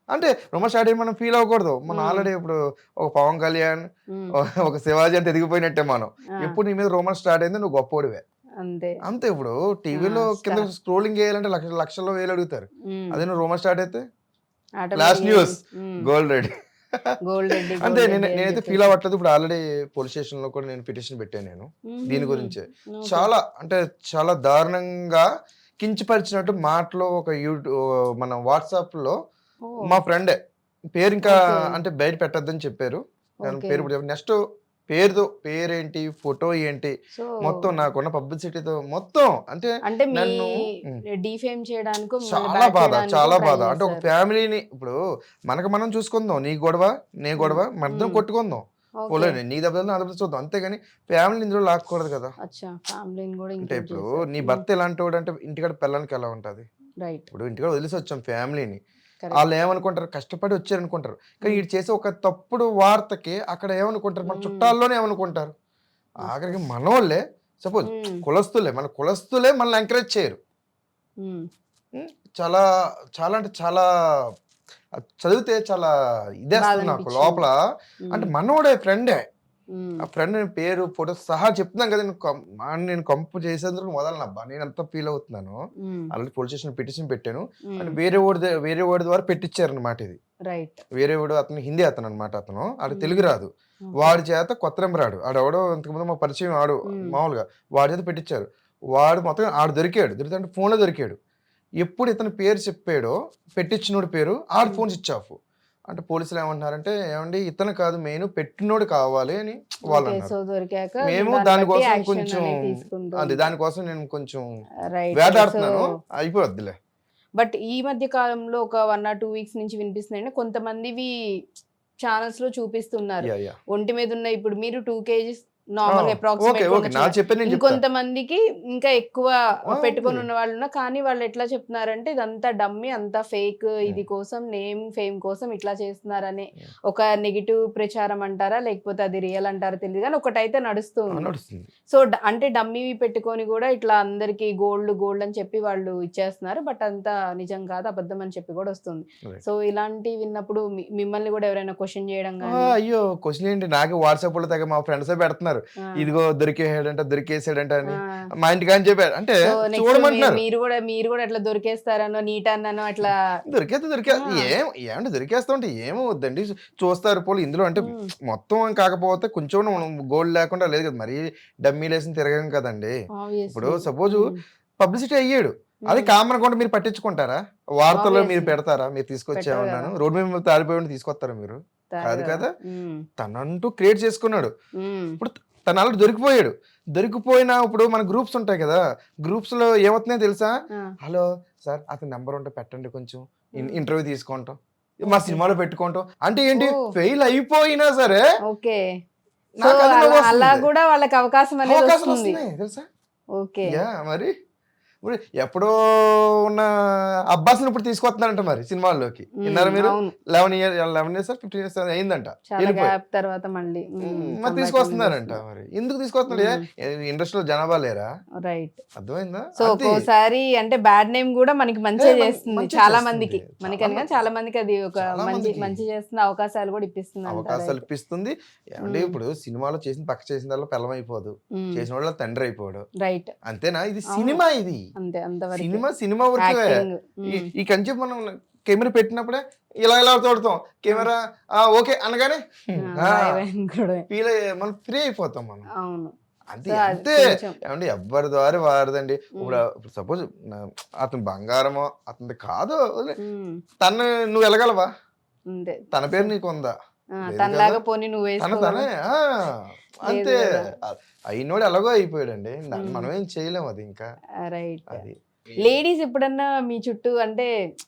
అంటే రూమర్స్ స్టార్ట్ అయ్యి మనం ఫీల్ అవ్వకూడదు. మనం ఆల్రెడీ ఇప్పుడు ఒక పవన్ కళ్యాణ్, ఒక శివాజీ అంటే ఎదిగిపోయినట్టే మనం. ఎప్పుడు నీ మీద రూమర్స్ స్టార్ట్ అయింది నువ్వు గొప్పోడివే అంతే. ఇప్పుడు టీవీలో కింద స్క్రోలింగ్ చేయాలంటే లక్షల్లో వేలు అడుగుతారు. అదే నువ్వు రూమర్ స్టార్ట్ అయితే లాస్ట్ న్యూస్ గోల్డ్ రెడీ అంతే. నేనైతే ఫీల్ అవ్వట్లేదు. ఇప్పుడు ఆల్రెడీ పోలీస్ స్టేషన్ లో కూడా నేను పిటిషన్ పెట్టాను నేను దీని గురించి. చాలా అంటే చాలా దారుణంగా కించపరిచినట్టు మాటలో ఒక మన వాట్సాప్ లో మా ఫ్రెండే పేరు ఇంకా అంటే బయట పెట్టద్దని చెప్పారు. పేరు నెక్స్ట్ పేరేంటి, ఫోటో ఏంటి, మొత్తం నాకున్న పబ్లిసిటీతో మొత్తం అంటే నన్ను చాలా బాధ. అంటే ఒక ఫ్యామిలీని ఇప్పుడు మనం చూసుకుందాం, నీ గొడవ నీ గొడవ మధ్య కొట్టుకుందాం, పోలేదు నీ దెబ్బలు నా దెబ్బలు చూద్దాం, అంతేగాని ఫ్యామిలీ ఇందులో లాక్కూడదు కదా. అంటే ఇప్పుడు నీ భర్త ఎలాంటి వాడు అంటే ఇంటికాడ పిల్లలకి ఎలా ఉంటది. ఇప్పుడు ఇంటికాడ వదిలేసి వచ్చాం ఫ్యామిలీని, వాళ్ళు ఏమనుకుంటారు, కష్టపడి వచ్చారు అనుకుంటారు. కానీ వీడు చేసే ఒక తప్పుడు వార్తకి అక్కడ ఏమనుకుంటారు, మన చుట్టాల్లోనే ఏమనుకుంటారు. ఆఖరికి మనోళ్ళే సపోజ్ కులస్తులే, మన కులస్తులే మనల్ని ఎంకరేజ్ చేయరు. చాలా చాలా అంటే చాలా చదివితే చాలా ఇదేస్తుంది నాకు లోపల. అంటే మనోడే ఫ్రెండే, ఆ ఫ్రెండ్ పేరు ఫోటో సహా చెప్తున్నాం కదా. నేను కంపు చేసేందుకు మొదలనబ్బా నేను ఎంత ఫీల్ అవుతున్నాను. అలాంటి పోలీస్ స్టేషన్ పిటిషన్ పెట్టాను. అంటే వేరే వాడి ద్వారా పెట్టించారు అనమాట. ఇది వేరే వాడు, అతను హిందీ అతను అనమాట. అతను తెలుగు రాదు. వాడి చేత కొత్త నెంబర్ ఆడెవడో ఇంతకుముందు మా పరిచయం మామూలుగా వాడి చేత పెట్టించారు. వాడు మొత్తం దొరికితే ఫోన్ లో దొరికాడు. ఎప్పుడు ఇతని పేరు చెప్పాడో పెట్టించినోడు పేరు ఫోన్ స్విచ్ ఆఫ్. అంటే పోలీసులు ఏమంటున్నారంటే, ఏమండి ఇతను కాదు మెయిన్, పెట్టినోడు కావాలి అని వాళ్ళు అన్నారు. మేము దానికోసం కొంచెం దానికోసం నేను కొంచెం వేటాడుతున్నాను, అయిపోద్దిలే. బట్ ఈ మధ్య కాలంలో ఒక 1 or 2 weeks నుంచి వినిపిస్తున్నాయండి, కొంతమందివి ఛానల్స్ లో చూపిస్తున్నారు ఒంటి మీద ఉన్న, ఇప్పుడు మీరు 2 kgs నార్మల్ అప్రాక్సిమేట్, ఇంకొంతమందికి ఇంకా ఎక్కువ పెట్టుకొని ఉన్న వాళ్ళు ఉన్నారు. కానీ వాళ్ళు ఎట్లా చెప్తున్నారంటే ఇదంతా డమ్మీ, అంతా ఫేక్, ఇది కోసం నేమ్ ఫేమ్ కోసం ఇట్లా చేస్తున్నారని ఒక నెగిటివ్ ప్రచారం అంటారా లేకపోతే అది రియల్ అంటారా తెలియదు, కానీ ఒకటైతే నడుస్తుంది. సో అంటే డమ్మీ పెట్టుకొని కూడా ఇట్లా అందరికి గోల్డ్ అని చెప్పి వాళ్ళు ఇచ్చేస్తున్నారు. బట్ అంతా నిజం కాదు, అబద్ధం అని చెప్పి కూడా వస్తుంది. సో ఇలాంటి విన్నప్పుడు మిమ్మల్ని కూడా ఎవరైనా క్వశ్చన్ చేయడం కానీ, అయ్యో క్వశ్చన్ ఏంటి, నాకు వాట్సాప్ లో తగ్గ మా ఫ్రెండ్స్ పెడుతున్నారు, ఇదిగో దొరికేసాడంట అని మా ఇంటికి అని చెప్పారు. అంటే చూడమంటున్నారు, మీరు కూడా అట్లా దొరికేస్తారనో నీట్ అన్నానో అట్లా ఏమంటే దొరికేస్తా ఉంటే ఏమో వద్దండి చూస్తారు పోలు ఇందులో. అంటే మొత్తం కాకపోతే కొంచెం గోల్డ్ లేకుండా లేదు కదా, మరి డమ్మీ లేసి తిరగం కదండి. ఇప్పుడు సపోజ్ పబ్లిసిటీ అయ్యాడు, అది కామన్ కూడా మీరు పట్టించుకుంటారా? వార్తల్లో మీరు పెడతారా? మీరు తీసుకొచ్చామన్నాను రోడ్డు మీద తాడిపోయి తీసుకొస్తారా? మీరు కాదు కదా. తనంటూ క్రియేట్ చేసుకున్నాడు. ఇప్పుడు తను ఆల్రెడీ దొరికిపోయినా ఇప్పుడు మన గ్రూప్స్ ఉంటాయి కదా, గ్రూప్స్ లో ఏమవుతున్నాయో తెలుసా, హలో సార్ అతని నెంబర్ ఉంటే పెట్టండి, కొంచెం ఇంటర్వ్యూ తీసుకుంటాం, మా సినిమాలో పెట్టుకుంటాం. అంటే ఏంటి, ఫెయిల్ అయిపోయినా సరే అలా కూడా వాళ్ళకి అవకాశం వస్తుంది తెలుసా. మరి ఇప్పుడు ఎప్పుడో ఉన్న అబ్బాస్ ఇప్పుడు తీసుకొస్తున్నారంట మరి సినిమాల్లోకి. విన్నారా మీరు? 11 years 15 years అయిందంట తర్వాత మళ్ళీ మరి తీసుకొస్తున్నారంట. మరి ఎందుకు తీసుకొస్తున్నాడు? ఇండస్ట్రీలో జనాభా లేరా? రైట్, అర్థమైందా? సో ఒక్కోసారి అంటే బ్యాడ్ నేమ్ కూడా మనకి మంచిగా చేస్తుంది చాలా మందికి, మనకని చాలా మందికి అది ఒక మంచి చేస్తున్న అవకాశాలు కూడా ఇప్పిస్తుంది. ఏమంటే ఇప్పుడు సినిమాలో చేసిన దానిలో పిల్లం అయిపోదు, చేసిన వాళ్ళ తండ్రి అయిపోడు. రైట్, అంతేనా? ఇది సినిమా, ఇది సినిమా వరకే. ఈ కంచె మనం కెమెరా పెట్టినప్పుడే ఇలా తోడతాం, కెమెరా ఓకే అనగానే ఫీల్ మనం ఫ్రీ అయిపోతాం మనం. అంతే ఏమంటే ఎవరి ద్వారా వారదండి. ఇప్పుడు సపోజ్ అతను బంగారమో అతనిది కాదు, తను నువ్వు వెళ్ళగలవా? అంతే. తన పేరు నీకు ఉందా? లేదు తనలాగా కదా. పోనీ నువ్వు తనే వేసుకోగలవా? అంతే. లేదు కదా. అయినోడు ఎలాగో అయిపోయాడండి. ఉమ్. మనం ఏం చేయలేము అది ఇంకా. రైట్. అది లేడీస్ ఎప్పుడన్నా మీ చుట్టూ అంటే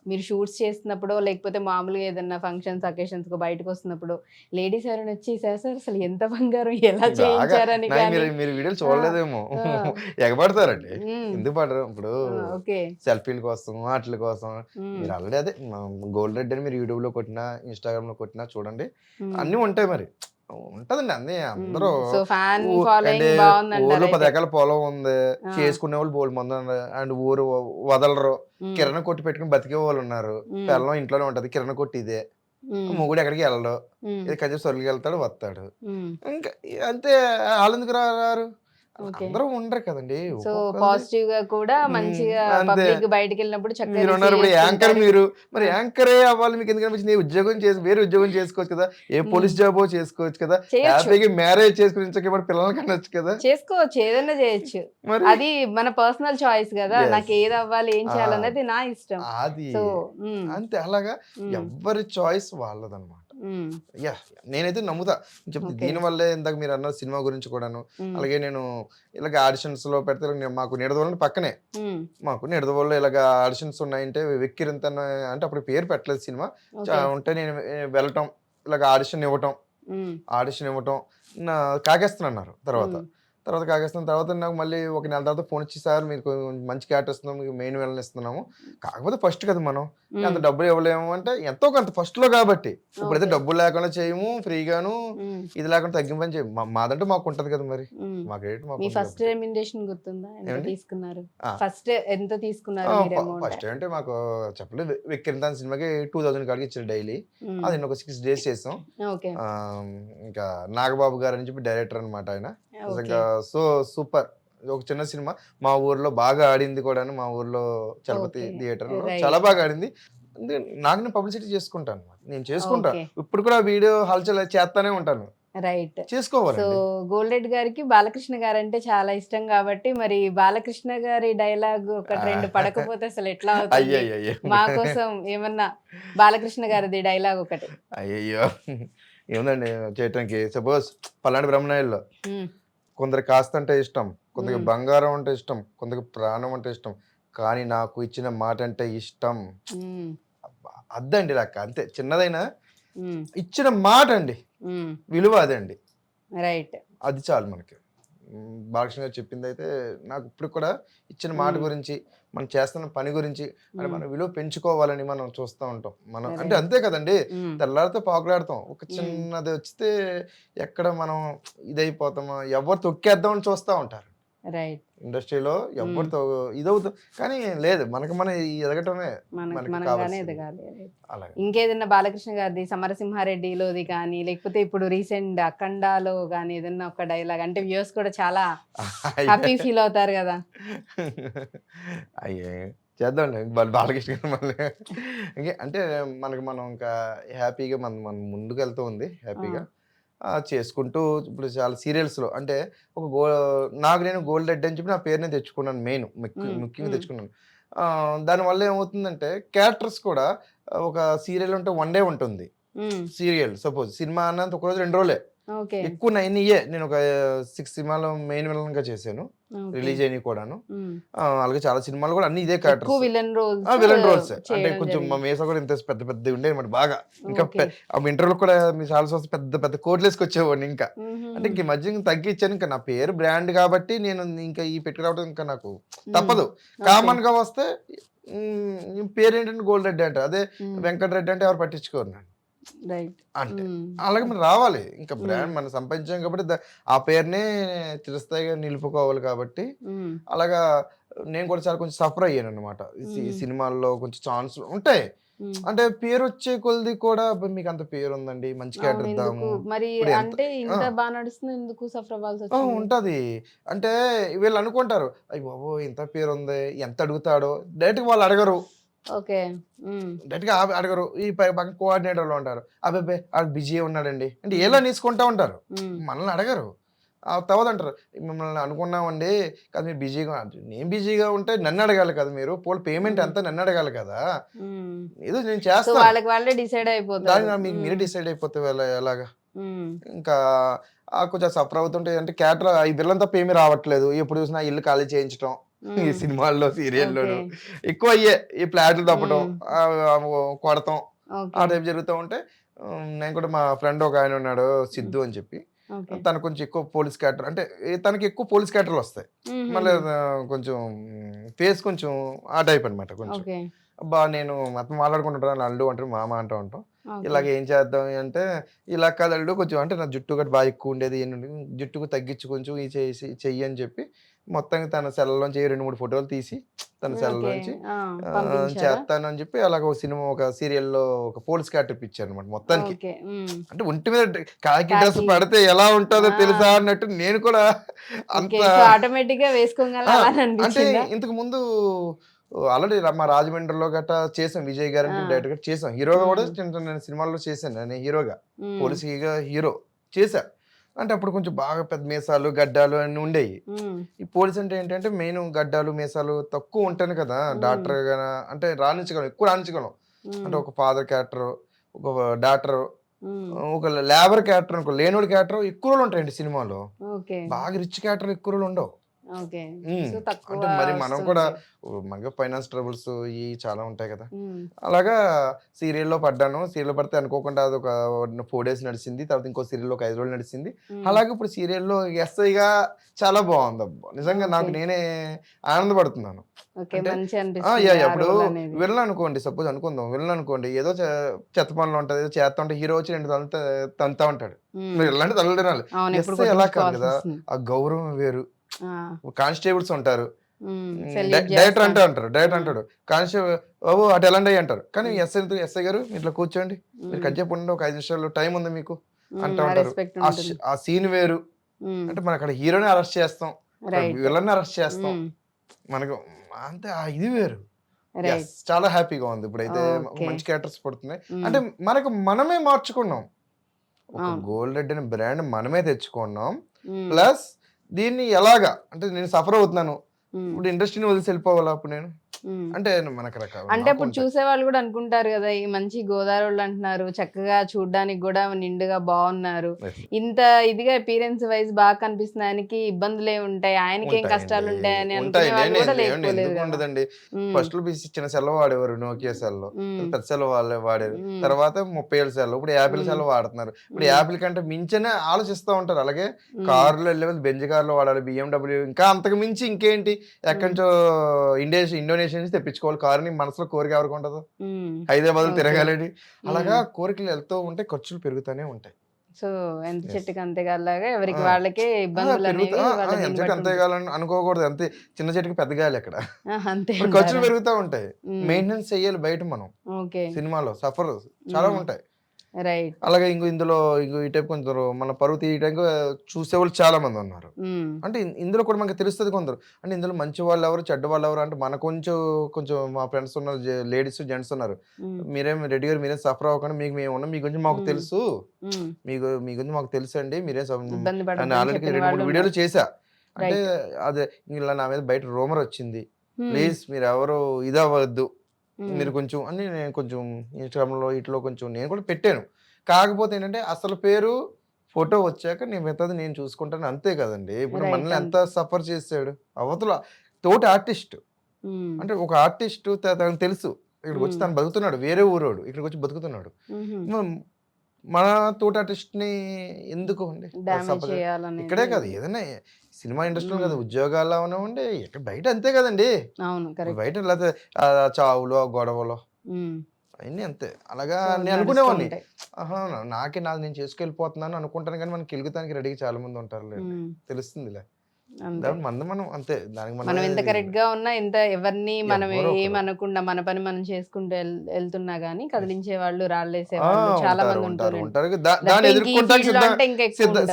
మీరు షూట్స్ చేస్తున్నప్పుడు లేకపోతే మామూలుగా ఏదన్నా ఫంక్షన్స్ అకేషన్స్ బయటకు వస్తున్నప్పుడు లేడీస్ ఎవరైనా వచ్చి సార్ సార్ అసలు ఎంత బంగారం ఎలా బాగా చేయించారని కానీ మీరు వీడియోలు చూడలేదేమో. ఆ, ఎగబడతారండి. ఉమ్, ఎందుకు పడరు? ఇప్పుడు ఓకే. సెల్ఫీల కోసం వాటి కోసం మీరు ఆల్రెడీ అదే గోల్డ్ రెడ్ అని మీరు యూట్యూబ్ లో కొట్టినా ఇన్స్టాగ్రామ్ లో కొట్టినా చూడండి, అన్ని ఉంటాయి. మరి ఉంటదండి అన్ని. అందరూ సో ఫ్యాన్ అంటే ఫాలోయింగ్ ఊర్లో బాగుందంటారు 10 అయితే. ఎకరాల పొలం ఉంది, ఆ, చేసుకునే వాళ్ళు బోల్డ్ మంది ఉన్నారు, అండ్ ఊరు వదలరు. ఉమ్, కిరాణా కొట్టు పెట్టుకుని బతికే వాళ్ళు ఉన్నారు. ఉమ్, పిల్లం ఇంట్లోనే ఉంటది, కిరాణా కొట్టు ఇదే. ఉమ్, మొగుడు ఎక్కడికి వెళ్ళడు, ఉమ్, ఇది కజే సొల్లికి వెళ్తాడు వస్తాడు. ఉమ్, ఇంకా అంతే. వాళ్ళెందుకు రారు? ఓకే. అందరూ ఉండరు కదండి. సో ఒక్కొక్కరిది. పాజిటివ్ గా కూడా మంచిగా అంతే. పబ్లిక్ బయటికి వెళ్ళినప్పుడు చక్కగా మీరు రిసీవ్ ఉన్నారు ఇప్పుడు యాంకర్. చేసుకుంటారు. మీరు మరి ఆ, యాంకరే అవ్వాలి మీకు ఎందుకు అనిపించింది? ఉద్యోగం చేసి వేరే ఉద్యోగం చేసుకోవచ్చు కదా, ఏ పోలీస్ జాబో చేసుకోవచ్చు కదా, చేయొచ్చు, హ్యాపీగా మ్యారేజ్ చేసుకుని ఇంచక పిల్లల్ని కనొచ్చు కదా. చేసుకోవచ్చు, ఏదైనా చేయొచ్చు. మరి అది మన పర్సనల్ చాయిస్ కదా, Yes. నాకు ఏది అవ్వాలి ఏం ఆ, చేయాలన్నది నా ఇష్టం. అది సో అంతే. అలాగా ఎవరి చాయిస్ వాళ్ళదన్నమాట. యా, నేనైతే నమ్ముతా. చెప్తే ఓకే. దీనివల్లే ఇందాక మీరు అన్న సినిమా గురించి కూడాను. అలాగే నేను ఇలాగ ఆడిషన్స్ లో పెడితే మాకు నిడదవోలు పక్కనే, మాకు నిడదవోలు ఇలాగ ఆడిషన్స్ ఉన్నాయంటే వెక్కిరింత అంటే అప్పుడు పేరు పెట్టలేదు సినిమా ఉంటే నేను వెళ్ళటం, ఇలాగ ఆడిషన్ ఇవ్వటం నా కాకేస్తానన్నారు. తర్వాత కాకేస్తున్న తర్వాత నాకు మళ్ళీ ఒక నెల తర్వాత ఫోన్ ఇచ్చి, సార్ మీకు మంచి క్యారెక్టర్ ఇస్తున్నాం, మీకు మెయిన్ విలన్ ఇస్తున్నాము, కాకపోతే ఫస్ట్ కదా మనం అంత డబ్బులు ఇవ్వలేము అంటే ఎంతో కొంత ఫస్ట్ లో కాబట్టి. ఇప్పుడైతే డబ్బులు లేకుండా చేయము, ఫ్రీగాను ఇది లేకుండా తగ్గింపని చేయము. మాదంటే మాకు ఉంటది కదా. మరి మాకేంటి మీ ఫస్ట్ రెమ్యునరేషన్ గుర్తుందా? ఎంత తీసుకున్నారు? ఫస్ట్ ఎంత తీసుకున్నారు మీరు అమౌంట్? ఫస్ట్ అంటే మాకు చెప్పలేదు. వెక్కిరింత సినిమాకి 2000 కాడికి ఇచ్చారు డైలీ. అది ఒక 6 days చేసాం. ఓకే. ఇంకా నాగబాబు గారు అని చెప్పి డైరెక్టర్ అనమాట ఆయన. నిజంగా సో సూపర్. ఒక చిన్న సినిమా మా ఊర్లో బాగా ఆడింది కూడాను. మా ఊర్లో చలపతి థియేటర్ లో చాలా బాగా ఆడింది. నాకు నేను పబ్లిసిటీ చేసుకుంటాను, నేను చేసుకుంటా. ఇప్పుడు కూడా వీడియో హల్చల్ చేస్తానే ఉంటాను. రైట్. చేసుకోవాలి. సో గోల్డ్ రెడ్డి గారికి బాలకృష్ణ గారు అంటే చాలా ఇష్టం కాబట్టి మరి బాలకృష్ణ గారి డైలాగ్ ఒకటి రెండు పడకపోతే అసలు ఎట్లా అవుతుంది? మా కోసం ఏమన్నా బాలకృష్ణ గారిది డైలాగ్ ఒకటి. అయ్యయ్యో ఏముందండి చేయటానికి. సపోజ్ పల్నాడు బ్రహ్మనాయుల్లో కొందరికి కాస్త అంటే ఇష్టం, కొందరికి బంగారం అంటే ఇష్టం, కొందరికి ప్రాణం అంటే ఇష్టం, కానీ నాకు ఇచ్చిన మాట అంటే ఇష్టం. అద్దండి లెక్క. అంతే. చిన్నదైనా ఇచ్చిన మాట అండి, విలువ అదే అండి. రైట్. అది చాలు మనకి. బాలకృష్ణ గారు చెప్పింది అయితే నాకు ఇప్పుడు కూడా ఇచ్చిన మాట గురించి, మనం చేస్తున్న పని గురించి అంటే మనం విలువ పెంచుకోవాలని మనం చూస్తూ ఉంటాం. మనం అంటే అంతే కదండి. తెల్లారితో పాకులాడతాం. ఒక చిన్నది వస్తే ఎక్కడ మనం ఇదైపోతామో, ఎవరు తొక్కేద్దామని చూస్తూ ఉంటారు రైట్. ఇండస్ట్రీలో. ఎవరితో ఇదవుతాం కానీ లేదు, మనకి మన ఎదగటమే ఎదగాలి. ఇంకేదన్నా బాలకృష్ణ గారిది సమరసింహారెడ్డిలోది కానీ లేకపోతే ఇప్పుడు రీసెంట్ అఖండాలో కానీ ఏదన్నా ఒక డైలాగ్ అంటే వ్యూస్ కూడా చాలా హ్యాపీ ఫీల్ అవుతారు కదా. అయ్యే చేద్దాండి బాలకృష్ణ గారు మళ్ళీ. అంటే మనకి మనం ఇంకా హ్యాపీగా మనం ముందుకు వెళ్తూ ఉంది హ్యాపీగా చేసుకుంటూ. ఇప్పుడు చాలా సీరియల్స్లో అంటే ఒక నాకు నేను గోల్డ్ రెడ్ అని చెప్పి నా పేరునే తెచ్చుకున్నాను. ముఖ్యంగా తెచ్చుకున్నాను. దానివల్ల ఏమవుతుందంటే క్యారెక్టర్స్ కూడా ఒక సీరియల్ ఉంటే 1 day ఉంటుంది సీరియల్. సపోజ్ సినిమా అన్నంత ఒక రోజు 2 రోజులే ఎక్కువ. నేను ఒక 6 సినిమాలు మెయిన్ విలన్ గా చేశాను, రిలీజ్ అయినవి కూడాను. అలాగే చాలా సినిమాలు కూడా అన్ని ఇదే క్యారెక్టర్స్, విలన్ రోల్స్. అంటే కొంచెం మా మేసా కూడా ఇంత పెద్ద పెద్ద ఉండేది అనమాట బాగా. ఇంకా ఇంటర్వ్యూ కూడా మీ చాలా పెద్ద పెద్ద కోట్లు వేసుకొచ్చేవాడిని. ఇంకా అంటే ఇంక మధ్య తగ్గించాను. ఇంకా నా పేరు బ్రాండ్ కాబట్టి నేను ఇంకా ఈ పెట్టుకురావడం ఇంకా నాకు తప్పదు. కామన్ గా వస్తే పేరు ఏంటంటే గోల్డ్ రెడ్డి అంటే, అదే వెంకట రెడ్డి అంటే ఎవరు పట్టించుకోరు నన్ను. అంటే అలాగే మనం రావాలి. ఇంకా బ్రాండ్ మనం సంపాదించాం కాబట్టి ఆ పేరునే చిరస్థాయిగా నిలుపుకోవాలి కాబట్టి అలాగా. నేను కూడా చాలా కొంచెం సఫర్ అయ్యాను అనమాట. ఈ సినిమాల్లో కొంచెం ఛాన్స్ ఉంటాయి. అంటే పేరు వచ్చే కొలది కూడా మీకు అంత పేరు ఉందండి, మంచి క్యారెక్టర్ ఇద్దాము ఉంటది. అంటే వీళ్ళు అనుకుంటారు, అయ్యి బాబో ఇంత పేరు ఉంది, ఎంత అడుగుతాడో. డైరెక్ట్ వాళ్ళు అడగరు, డైరెక్ట్ గా అడగరు. ఈ పక్కన కోఆర్డినేటర్లు ఉంటారు, అబ్బాయి బిజీ ఉన్నాడండి అంటే ఎలా తీసుకుంటా ఉంటారు, మనల్ని అడగరు. తర్వాత అంటారు మిమ్మల్ని అనుకున్నామండి కాదు మీరు బిజీగా, నేను బిజీగా ఉంటే నన్ను అడగాలి కదా మీరు, పోల్ పేమెంట్ ఎంత నన్ను అడగాలి కదా, ఏదో నేను సో చేస్తాను వాళ్ళకి వాళ్ళే డిసైడ్ అయిపోతారు. దానికి మీకు మీరే డిసైడ్ అయిపోతే ఎలాగా. ఇంకా కొంచెం సఫర్ అవుతుంటే అంటే క్యాటర్ ఈ బిల్లం తప్ప ఏమీ రావట్లేదు, ఎప్పుడు చూసినా ఇల్లు ఖాళీ చేయించడం ఈ సినిమాల్లో సీరియల్లోను ఎక్కువ అయ్యే ఈ ఫ్లాట్లు తప్పడం కొడతాం ఆ టైప్ జరుగుతూ ఉంటే నేను కూడా మా ఫ్రెండ్ ఒక ఆయన ఉన్నాడు సిద్ధు అని చెప్పి, తను కొంచెం ఎక్కువ పోలీస్ క్యారెక్టర్ అంటే తనకి ఎక్కువ పోలీస్ క్యారెక్టర్లు వస్తాయి, మళ్ళీ కొంచెం ఫేస్ కొంచెం ఆ టైప్ అనమాట. కొంచెం అబ్బా నేను అతను మాట్లాడుకుంటుంటాను అల్లు అంటారు మామ అంటూ ఉంటాం, ఇలాగ ఏం చేద్దాం అంటే ఇలా కాదు అల్లు కొంచెం అంటే నా జుట్టు గట్టి బాగా ఎక్కువ ఉండేది జుట్టుకు తగ్గించి కొంచెం ఈ చెయ్యి అని చెప్పి మొత్తానికి తన సెల్లోంచి 2-3 ఫోటోలు తీసి తన సెల్లోంచి చేస్తాను అని చెప్పి అలాగ ఒక సినిమా ఒక సీరియల్లో ఒక పోలీస్ క్యారెక్టర్ ఇప్పించారు అనమాట మొత్తానికి. అంటే ఒంటి మీద కాకి డ్రెస్ పడితే ఎలా ఉంటుందో తెలుసా అన్నట్టు నేను కూడా అంత ఆటోమేటిక్ గా వేసుకోగల అంటే ఇంతకు ముందు ఆల్రెడీ మా రాజమండ్రిలో గట్టా చేసాం, విజయ్ గారు డైరెక్టర్ గా చేసాం, హీరోగా కూడా నేను సినిమాల్లో చేశాను, నేను హీరోగా పోలీస్ హీరో చేశా. అంటే అప్పుడు కొంచెం బాగా పెద్ద మీసాలు గడ్డాలు అన్నీ ఉండేవి. ఈ పోలీస్ అంటే ఏంటంటే మెయిన్ గడ్డాలు మీసాలు తక్కువ ఉంటాను కదా, డాక్టర్ గా అంటే రాణించగలం, ఎక్కువ రాణించగలం. అంటే ఒక ఫాదర్ క్యారెక్టర్, ఒక డాక్టర్, ఒక లేబర్ క్యారెక్టర్, ఒక లేనోడి క్యారెక్టర్ ఎక్కువ రోజులు ఉంటాయండి సినిమాలో. బాగా రిచ్ క్యారెక్టర్ ఎక్కువ రోజులు ఉండవు. అంటే మరి మనం కూడా మనకి ఫైనాన్స్ ట్రబుల్స్ ఇవి చాలా ఉంటాయి కదా, అలాగా సీరియల్లో పడ్డాను. సీరియల్ పడితే అనుకోకుండా అది ఒక 4 days నడిచింది, తర్వాత ఇంకో సీరియల్లో ఒక 5 రోజులు నడిచింది. అలాగే ఇప్పుడు సీరియల్లో ఎస్ఐగా చాలా బాగుంది అబ్బా, నిజంగా నాకు నేనే ఆనందపడుతున్నాను. ఇప్పుడు విలన్ అనుకోండి, సపోజ్ అనుకుందాం విలన్ అనుకోండి, ఏదో చెత్త పనులు ఉంటుంది, ఏదో చేస్తా ఉంటే హీరో వచ్చి 2 తంతా ఉంటాడు, ఇలాంటి తల్లు తినాలి. ఎస్ఐ ఎలా కాదు కదా, ఆ గౌరవం వేరు. కానిస్టేబుల్స్ ఉంటారు, డైరెక్టర్ అంటే అంటారు, డైరెక్టర్ అంటాడు కానిస్టేబుల్ బాబు అటు ఎలాంటి అంటారు, కానీ ఎస్ఐ గారు ఇట్లా కూర్చోండి మీరు కజ్జేపు ఉండండి, ఒక 5 నిమిషాలు టైం ఉంది మీకు అంటూ ఉంటారు. ఆ సీన్ వేరు. అంటే మనం అక్కడ హీరోని అరెస్ట్ చేస్తాం, విలన్ అరెస్ట్ చేస్తాం, మనకు అంతే ఇది వేరు. చాలా హ్యాపీగా ఉంది ఇప్పుడైతే, మంచి క్యారెక్టర్స్ పడుతున్నాయి. అంటే మనకు మనమే మార్చుకున్నాం, ఒక గోల్డ్ రెడ్ అనే బ్రాండ్ మనమే తెచ్చుకున్నాం. ప్లస్ దీన్ని ఎలాగా అంటే నేను సఫర్ అవుతున్నాను, ఇప్పుడు ఇండస్ట్రీని వదిలేసి వెళ్ళిపోవాలా అప్పుడు నేను అంటే మనకు అంటే ఇప్పుడు చూసే వాళ్ళు కూడా అనుకుంటారు కదా, ఈ మంచి గోదావరి వాళ్ళు అంటున్నారు, చక్కగా చూడడానికి కూడా నిండుగా బాగున్నారు, ఇంత ఇదిగా అపీరెన్స్ వైజ్ బాగా కనిపిస్తుంది, ఆయనకి ఇబ్బందులు ఏమి ఉంటాయి, ఆయనకి ఏం కష్టాలు ఉంటాయని అనుకునే వాళ్ళు కూడా లేకపోలేదు. ఉండదండి, ఫస్ట్ లో చిన్న సెల్ వాడేవారు, నోకియా సెల్, పెద్ద సెల్ వాళ్ళే వాడేది, తర్వాత 30 ఏళ్ళ సెల్, ఇప్పుడు 50 సెల్ వాడుతున్నారు. ఇప్పుడు 50 కంటే మించనే ఆలోచిస్తూ ఉంటారు. అలాగే కార్లో వెళ్ళే బెంజ్ కార్లో వాడాలి, BMW, ఇంకా అంతకు మించి ఇంకేంటి ఎక్కడి నుంచో ఇండోనేషియా నుంచి తెప్పించుకోవాలి కారుని, మనసులో కోరిక ఎవరికి ఉండదు, హైదరాబాద్ తిరగాలని. అలాగా కోరికలు వెళ్తూ ఉంటే ఖర్చులు పెరుగుతూనే ఉంటాయి. సో ఎంత చెట్టుకి అంతేగాలాగా ఎవరికి వాళ్ళకే ఇబ్బందులు అంతేగాలని అనుకోకూడదు, అంతే చిన్న చెట్టుకి పెద్ద గాలి అక్కడ ఖర్చులు పెరుగుతూ ఉంటాయి, మెయింటెనెన్స్ చెయ్యాలి బయట. మనం సినిమాలో సఫర్ చాలా ఉంటాయి. అలాగే ఇందులో ఈ టైప్ కొందరు మన పరువు తీయడానికి చూసేవాళ్ళు చాలా మంది ఉన్నారు. అంటే ఇందులో కూడా మనకి తెలుస్తుంది కొందరు, అంటే ఇందులో మంచి వాళ్ళు ఎవరు చెడ్డ వాళ్ళు ఎవరు అంటే మన కొంచెం మా ఫ్రెండ్స్ ఉన్నారు, లేడీస్ జెంట్స్ ఉన్నారు, మీరేం రెడ్డి గారు మీరేం సఫర్ అవ్వకుండా మీకు మేము ఉన్నాం, మీ గురించి మాకు తెలుసు, మీ గురించి మాకు తెలుసు అండి, మీరేం ఆల్రెడీ 2-3 వీడియోలు చేశా, అంటే అదే ఇలా నా మీద బయట రూమర్ వచ్చింది, ప్లీజ్ మీరు ఎవరు ఇది అవ్వద్దు, మీరు కొంచెం అని నేను కొంచెం ఇన్స్టాగ్రామ్లో ఇట్లో కొంచెం నేను కూడా పెట్టాను. కాకపోతే ఏంటంటే అసలు పేరు ఫోటో వచ్చాక నేను మిగతాది నేను చూసుకుంటాను, అంతే కదండి. ఇప్పుడు మనల్ని ఎంత సఫర్ చేశాడు అవతల తోటి ఆర్టిస్ట్, అంటే ఒక ఆర్టిస్ట్ తనకు తెలుసు ఇక్కడికి వచ్చి తను బతుకుతున్నాడు, వేరే ఊరోడు ఇక్కడికి వచ్చి బతుకుతున్నాడు, మన తోటి ఆర్టిస్ట్ ని ఎందుకు అండి ఇక్కడే కాదు ఏదైనా సినిమా ఇండస్ట్రీలో కదా, ఉద్యోగాల్లో ఉండే ఇక్కడ బయట అంతే కదండి, బయట లేకపోతే చావులో గొడవలో అవన్నీ అంతే. అలాగా నేను అనుకునేవాడిని, నాకే నాది నేను చేసుకెళ్ళిపోతున్నాను అనుకుంటాను, కానీ మనకి కెలుగుతానికి రెడీగా చాలా మంది ఉంటారు, తెలుస్తుందిలే మనం అంతే. దానికి మనం ఎంత కరెక్ట్ గా ఉన్నా, ఎంత ఎవరిని మనం ఏమనకుండా మన పని మనం చేసుకుంటూ వెళ్తున్నా గానీ కదిలించే వాళ్ళు రాళ్ళేసే వాళ్ళు చాలా మంది ఉంటారు. దాన్ని ఎదుర్కొంటానికి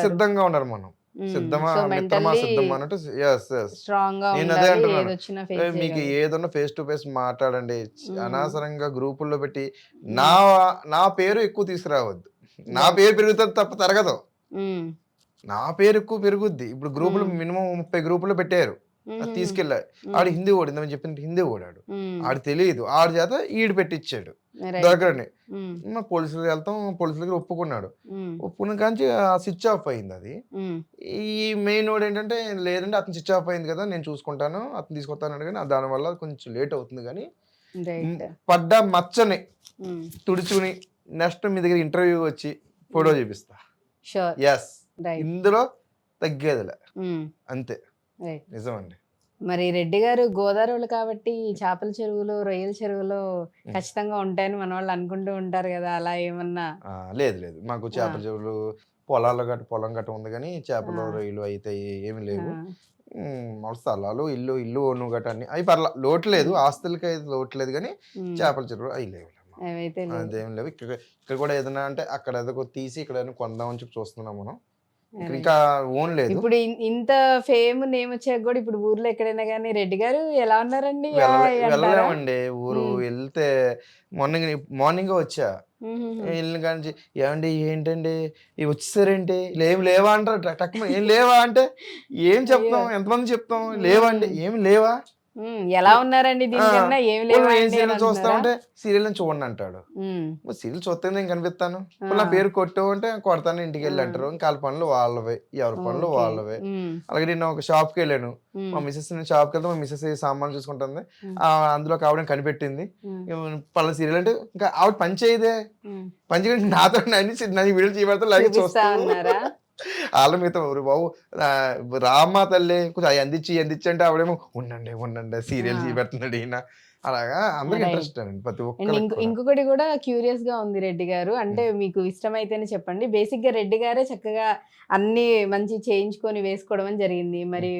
సిద్ధంగా ఉన్నారు, మనం సిద్ధమా మిత్రమా సిద్ధమా అన్నట్టు. నేను అదే అంటున్నాను, మీకు ఏదన్నా ఫేస్ టు ఫేస్ మాట్లాడండి, అనవసరంగా గ్రూపుల్లో పెట్టి నా పేరు ఎక్కువ తీసుకురావద్దు, నా పేరు పెరుగుతుంది తప్ప తరగదు. నా పేరు ఎక్కువ పెరుగుద్ది. ఇప్పుడు గ్రూపులు మినిమం 30 గ్రూపులు పెట్టారు. అది తీసుకెళ్ళా. ఆడు హిందీ ఓడి ఇంతకుముందు చెప్పినట్టు హిందీ ఓడాడు. ఆడు తెలియదు. ఆడి చేత ఈడు పెట్టించాడు దొరకని. పోలీసులు వెళ్తాం, పోలీసుల దగ్గర ఒప్పుకున్నాడు. ఒప్పుకున్న కాంచి స్విచ్ ఆఫ్ అయింది అది. ఈ మెయిన్ వాడు ఏంటంటే లేదంటే అతను స్విచ్ ఆఫ్ అయింది కదా, నేను చూసుకుంటాను, అతను తీసుకొస్తాను కానీ దానివల్ల కొంచెం లేట్ అవుతుంది. కానీ పడ్డ మచ్చని తుడుచుకుని నెక్స్ట్ మీ దగ్గర ఇంటర్వ్యూ వచ్చి ఫోటో చూపిస్తా. ఎస్, ఇందులో తగ్గేదిలే, అంతే, నిజమండి. మరి రెడ్డి గారు గోదావరి కాబట్టి చేపల చెరువులు, రొయ్యల చెరువులు ఖచ్చితంగా ఉంటాయని మన వాళ్ళు అనుకుంటూ ఉంటారు కదా, అలా ఏమన్నా? లేదు లేదు, మాకు చేపల చెరువులు పొలాల్లో గట్ట పొలం గట్ట ఉంది, కానీ చేపలు రొయ్యలు అయితే ఏమి లేవు. స్థలాలు ఇల్లు నువ్వు గట్ట అన్ని అవి పర్లా, లోటు లేదు, ఆస్తులకి అయితే లోటు లేదు, కానీ చేపల చెరువులు అవి లేవు, అదేం లేవు. ఇక్కడ కూడా ఏదైనా అంటే అక్కడ ఏదో తీసి ఇక్కడ కొందామని చెప్పి చూస్తున్నాం మనం. ఇంకా ఓన్ లేదు. ఇప్పుడు ఇంత ఫేమ్ నేమ్ వచ్చాక కూడా ఇప్పుడు ఊర్లో ఎక్కడైనా కానీ రెడ్డి గారు ఎలా ఉన్నారండి వెళ్ళలేమండి. ఊరు వెళ్తే మార్నింగ్ వచ్చా, వెళ్ళిన కానీ ఏమండి ఏంటండి ఇవి వచ్చేసారేంటి, లేవా అంటారు. టక్కున ఏం లేవా అంటే ఏం చెప్తాం, ఎంతమంది చెప్తాం, లేవా అంటే ఏమి లేవా, ఎలా ఉన్నారండి దీనికన్నా ఏమి లేదు. చూస్తా ఉంటే సీరియల్ చూడండి అంటాడు. సీరియల్ చూస్తే నేను కనిపిస్తాను, నా పేరు కొట్టు అంటే కొడతాను, ఇంటికి వెళ్ళి అంటారు. ఇంకా వాళ్ళ పనులు వాళ్ళవే, ఎవరి పనులు వాళ్ళవే. అలాగే నేను ఒక షాప్కి వెళ్ళాను, మా మిస్సెస్ షాప్కి వెళ్తే మా మిస్సెస్ సామాన్ చూసుకుంటుంది, అందులో ఆవిడ కనిపెట్టింది పళ్ళ సీరియల్ అంటే. ఇంకా ఆవిడ పని చేయదే, పని చేయడానికి నాతో నన్ను వీడియో చేయబడతా లాగే చూస్తా. వాళ్ళ మీతో బాబు రామ్మా తల్లి కొంచెం అందించి అంటే ఆవిడేమో ఉండండి సీరియల్ చూపెడుతున్నాడు ఈయన. అలాగా అందరికి ఇంట్రెస్ట్ అండి ప్రతి ఒక్కరికి. ఇంకొకటి కూడా క్యూరియస్ గా ఉంది రెడ్డి గారు, అంటే మీకు ఇష్టమైతేనే చెప్పండి. బేసిక్ గా రెడ్డి గారే చక్కగా అన్ని మంచి చేయించుకొని వేసుకోవడం అని జరిగింది. మరి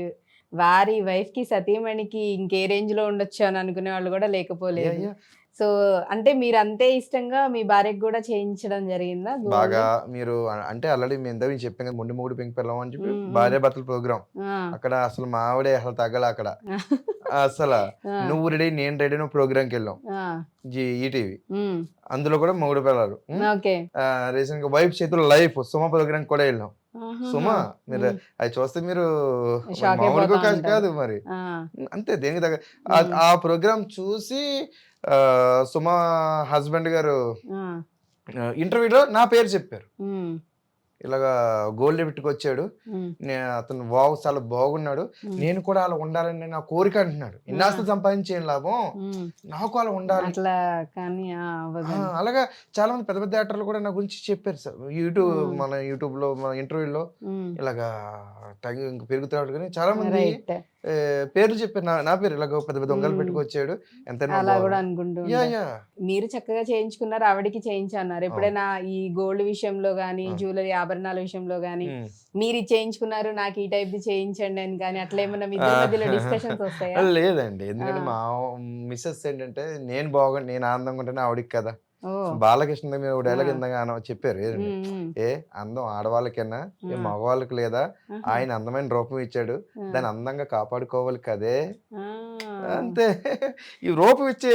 వారి వైఫ్ కి సతీమణికి ఇంకే రేంజ్ లో ఉండొచ్చు అని అనుకునే వాళ్ళు కూడా లేకపోలేదు. సో అంటే మీరు అంతే ఇష్టంగా మీ భార్యకు కూడా చేయించడం జరిగిందా? బాగా మీరు అంటే ఆల్రెడీ మేము ఎంత చెప్పాం కదా, మొండి మూడు పెంకి పిల్లవం అని చెప్పి భార్య భర్తల ప్రోగ్రామ్. అక్కడ అసలు మా ఆవిడే అసలు తగ్గల. అక్కడ అసలు నువ్వు రెడీ నేను రెడీ ప్రోగ్రామ్కి వెళ్ళాం ఈటీవీ. అందులో కూడా మూడు పిల్లలు. రీసెంట్ గా వైఫ్ చేతులు లైఫ్ సుమ ప్రోగ్రామ్ కూడా వెళ్ళాం. సుమ మీరు అది చూస్తే మీరు మామూలుగా కాదు మరి, అంతే దేనికి దగ్గర. ఆ ప్రోగ్రామ్ చూసి సుమ హస్బెండ్ గారు ఇంటర్వ్యూలో నా పేరు చెప్పారు. ఇలాగా గోల్డ్ పెట్టుకు వచ్చాడు, అతను వావ్ చాలా బాగున్నాడు, నేను కూడా అలా ఉండాలని నా కోరిక అంటున్నాడు. ఇన్నాస్త సంపాదించేం లాభం, నాకు అలా ఉండాలి. అలాగా చాలా మంది పెద్ద పెద్ద యాక్టర్లు కూడా నా గురించి చెప్పారు సార్. మన యూట్యూబ్ లో మన ఇంటర్వ్యూలో ఇలాగా పెరుగుతున్నాడు. కానీ చాలా మంది పేర్లు చెప్పారు, నా పేరు ఇలాగ పెద్ద పెద్ద దొంగలు పెట్టుకొచ్చాడు. అలా కూడా అనుకుంటూ మీరు చక్కగా చేయించుకున్నారు, ఆవిడకి చేయించన్నారు. ఎప్పుడైనా ఈ గోల్డ్ విషయంలో గానీ, జ్యువెలరీ ఆభరణాల విషయంలో గానీ మీరు చేయించుకున్నారు, నాకు ఈ టైప్ ది చేయించండి అని కానీ అట్లా ఏమన్నా మీ మధ్యలో డిస్కషన్స్ వస్తాయా? లేదండి, ఎందుకంటే మా మిస్సెస్ ఏంటంటే నేను నేను ఆనందంగా ఉంటేనే ఆవిడికి కదా. బాలకృష్ణ మీరు డైలాగ్ ఇందాక చెప్పారు, అందం ఆడవాళ్ళకైనా మగవాళ్ళకి లేదా, ఆయన అందమైన రూపం ఇచ్చాడు, దాన్ని అందంగా కాపాడుకోవాలి కదే, అంతే. ఈ రూపం ఇచ్చే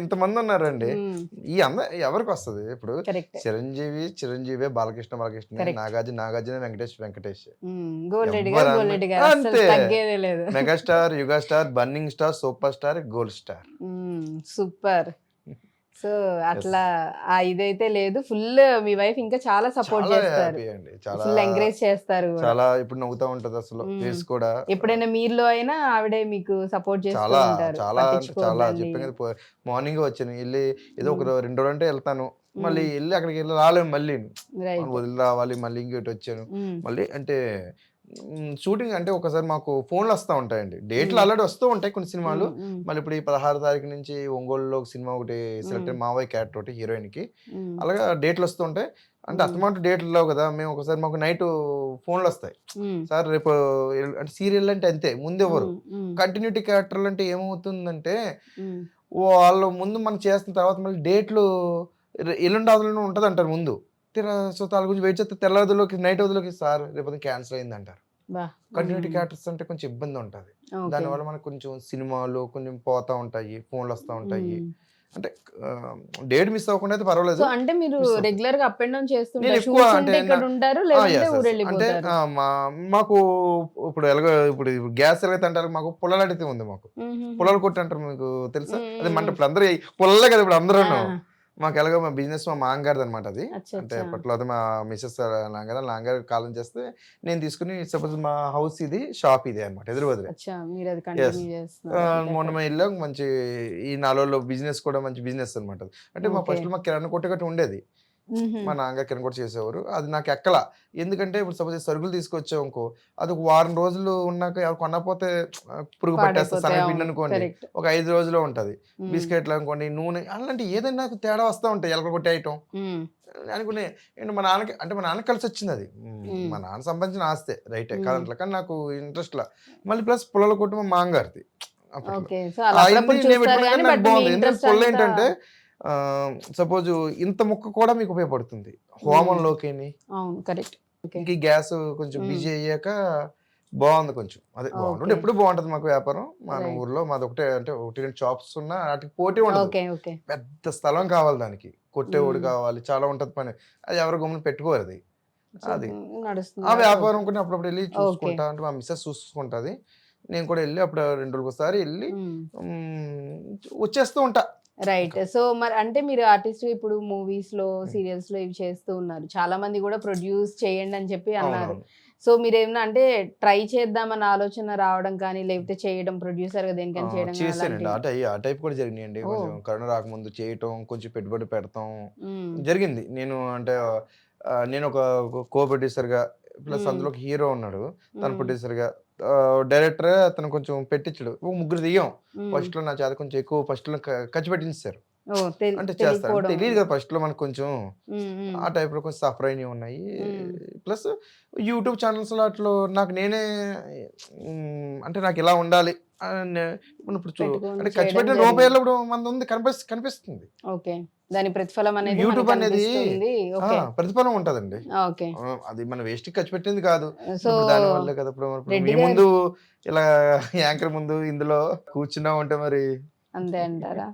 ఇంతమంది ఉన్నారండి, ఈ అందం ఎవరికి వస్తుంది? ఇప్పుడు చిరంజీవి బాలకృష్ణ, నాగార్జున వెంకటేష్, అంతే. మెగాస్టార్, యుగా star, burning star, super star, gold star. Super. So అట్లా ఇదైతే లేదు, ఫుల్ మీ వైఫ్ ఇంకా చాలా సపోర్ట్ చేస్తారు, ఫుల్ ఎంకరేజ్ చేస్తారు, చాలా ఇప్పుడు నవ్వుతా ఉంటది అసలు ఫేస్ కూడా. ఎప్పుడైనా మీలో అయినా ఆవిడే మీకు సపోర్ట్ చేస్తూ ఉంటారు. చాలా చెప్పాను, మార్నింగ్ వచ్చాను, వెళ్ళి ఏదో ఒక 2 రోజులు అంటే వెళ్తాను, మళ్ళీ వెళ్ళి అక్కడికి వెళ్ళి రాలేము, మళ్ళీ వదిలి రావాలి, మళ్ళీ ఇంకోటి వచ్చాను మళ్ళీ. అంటే షూటింగ్ అంటే ఒకసారి మాకు ఫోన్లు వస్తూ ఉంటాయండి, డేట్లు ఆల్రెడీ వస్తూ ఉంటాయి కొన్ని సినిమాలు. మళ్ళీ ఇప్పుడు ఈ 16 తారీఖు నుంచి ఒంగోలులో ఒక సినిమా ఒకటి సెలెక్ట్, మావయ్య క్యారెక్టర్ ఒకటి హీరోయిన్ కి, అలాగా డేట్లు వస్తూ ఉంటాయి. అంటే అత్తమాట డేట్లు లేవు కదా, మేము ఒకసారి మాకు నైట్ ఫోన్లు వస్తాయి, సార్ రేపు అంటే సీరియల్ అంటే అంతే ముందు ఎవరు కంటిన్యూటీ క్యారెక్టర్లు అంటే ఏమవుతుందంటే వాళ్ళు ముందు మనం చేస్తున్న తర్వాత మళ్ళీ డేట్లు ఎల్లుండి ఉంటుంది అంటారు ముందు. సో దాని గురించి వెయిట్ చేస్తే తెల్లదిలోకి నైట్ వదిలోకి సార్ రేపు క్యాన్సిల్ అయింది అంటారు. కంటిన్యూటీ క్యారెక్టర్స్ అంటే కొంచెం ఇబ్బంది ఉంటుంది, దానివల్ల మనకు కొంచెం సినిమాలు కొంచెం పోతా ఉంటాయి, ఫోన్లు వస్తూ ఉంటాయి. అంటే డేట్ మిస్ అవ్వకుండా అయితే పర్వాలేదు. సో అంటే మీరు Miss అవుతుంది. రెగ్యులర్ గా అప్ అండ్ డౌన్ నేను చేస్తుంటారు, ఎక్కువ షూట్స్ అంటే ఉంటే ఇక్కడ ఉంటారు లేదంటే yes, yes. ఊరు అంటే వెళ్ళిపోతారు. మాకు ఇప్పుడు ఎలాగో ఇప్పుడు గ్యాస్ ఎలాగైతే అంటారు, మాకు పుల్లలాడితే ఉంది మాకు. పుల్లల కొట్టు అంటారు, మీకు తెలుసా? అదే మంట ఇప్పుడు అందరూ పుల్లలే కదా ఇప్పుడు అందరూ. మాకు ఎలాగో మా బిజినెస్ మా మాంగారిది అనమాట అది. అంటే అప్పట్లో అదే మా మిస్సెస్ నాన్నగారు కాలం చేస్తే నేను తీసుకుని సపోజ్ మా హౌస్ ఇది, షాప్ ఇది అనమాట, ఎదురు వదిలే. మొన్న మేము వెళ్ళాం, మంచి ఈ 4 రోజుల్లో బిజినెస్ కూడా మంచి బిజినెస్ అనమాట. అంటే మా ఫస్ట్ మా కిరాణా కొట్టు గట్టు ఉండేది, మా నాన్నగారు కిరాణా కొట్టు చేసేవారు. అది నాకు ఎక్కల. ఎందుకంటే ఇప్పుడు సపోజ్ సరుకులు తీసుకొచ్చాం అనుకో, అది ఒక వారం రోజులు ఉన్నాక ఎవరు కొనకపోతే పురుగు పట్టేస్తే సన్నపిండి అనుకోండి, ఒక 5 రోజుల్లో ఉంటది. బిస్కెట్లు అనుకోండి, నూనె అలాంటి ఏదైనా నాకు తేడా వస్తూ ఉంటాయి, ఎలక కొట్టే ఐటమ్ అనుకునే. మా నాన్నకి అంటే మా నాన్న కలిసి వచ్చింది అది, మా నాన్న సంపాదించిన ఆస్తే రైటే కాదంట్లా, కానీ నాకు ఇంట్రెస్ట్ లా. మళ్ళీ ప్లస్ పుల్లల కొట్టు మా మాంగారిది. బాగుంది. ఎందుకంటే పుల్ల ఏంటంటే సపోజ్ ఇంత ముక్క కూడా మీకు ఉపయోగపడుతుంది హోమంలోకి. ఇంక గ్యాస్ కొంచెం బిజీ అయ్యాక బాగుంది కొంచెం, అదే బాగుంటుంది. ఎప్పుడు బాగుంటది మాకు వ్యాపారం. మన ఊర్లో మాది ఒకటే, అంటే 1-2 షాప్స్ ఉన్నా వాటికి పోటీ ఉండదు. పెద్ద స్థలం కావాలి దానికి, కొట్టేవాడు కావాలి, చాలా ఉంటది పని. అది ఎవరు గమ్మున పెట్టుకోరు అది. అది ఆ వ్యాపారం కూడా అప్పుడప్పుడు వెళ్ళి చూసుకుంటా, అంటే మా మిస్సెస్ చూసుకుంటది, నేను కూడా వెళ్ళి అప్పుడు 2 రోజులకు ఒకసారి వెళ్ళి వచ్చేస్తూ ఉంటా. రైట్. సో మరి అంటే మీరు ఆర్టిస్ట్ ఇప్పుడు మూవీస్ లో, సీరియల్స్ లో ఇవి చేస్తూ ఉన్నారు, చాలా మంది కూడా ప్రొడ్యూస్ చేయండి అని చెప్పి అన్నారు. సో మీరు ఏమన్నా అంటే ట్రై చేద్దామన్న ఆలోచన రావడం కానీ, లేకపోతే చేయడం ప్రొడ్యూసర్ గా దేనికని చేయడం చేశానండి. ఆ టైప్ కూడా జరిగినాయండి. కొంచెం కరోనా రాకముందు చేయటం, కొంచెం పెట్టుబడి పెడతాం జరిగింది. నేను అంటే నేను ఒక కో ప్రొడ్యూసర్ గా, ప్లస్ అందులో ఒక హీరో ఉన్నాడు, తన ప్రొడ్యూసర్ గా, డైరెక్టర్ అతను కొంచెం పెట్టించాడు. 3 దిగాం. ఫస్ట్ లో నా చేత కొంచెం ఎక్కువ ఫస్ట్ లో ఖర్చు పెట్టించారు. అంటే చేస్తారు తెలియదు కదా ఫస్ట్ లో మనకు కొంచెం, ఆ టైప్ లో కొంచెం సఫర్ అయినవి ఉన్నాయి. ప్లస్ యూట్యూబ్ ఛానల్స్ లో అట్లా నాకు నేనే అంటే నాకు ఇలా ఉండాలి ఇప్పుడు అంటే ఖర్చు పెట్టిన రూపాయలు ఇప్పుడు మన ఉంది కనిపిస్తుంది. దాని ప్రతిఫలం అనేది యూట్యూబ్ అనేది ప్రతిఫలం ఉంటదండి. అది మన వేస్ట్ ఖర్చు పెట్టింది కాదు, దాని వల్లే కదా. ఇప్పుడు మీ ముందు ఇలా యాంకర్ ముందు ఇందులో కూర్చున్నా ఉంటే మరి అంతే అంటారా?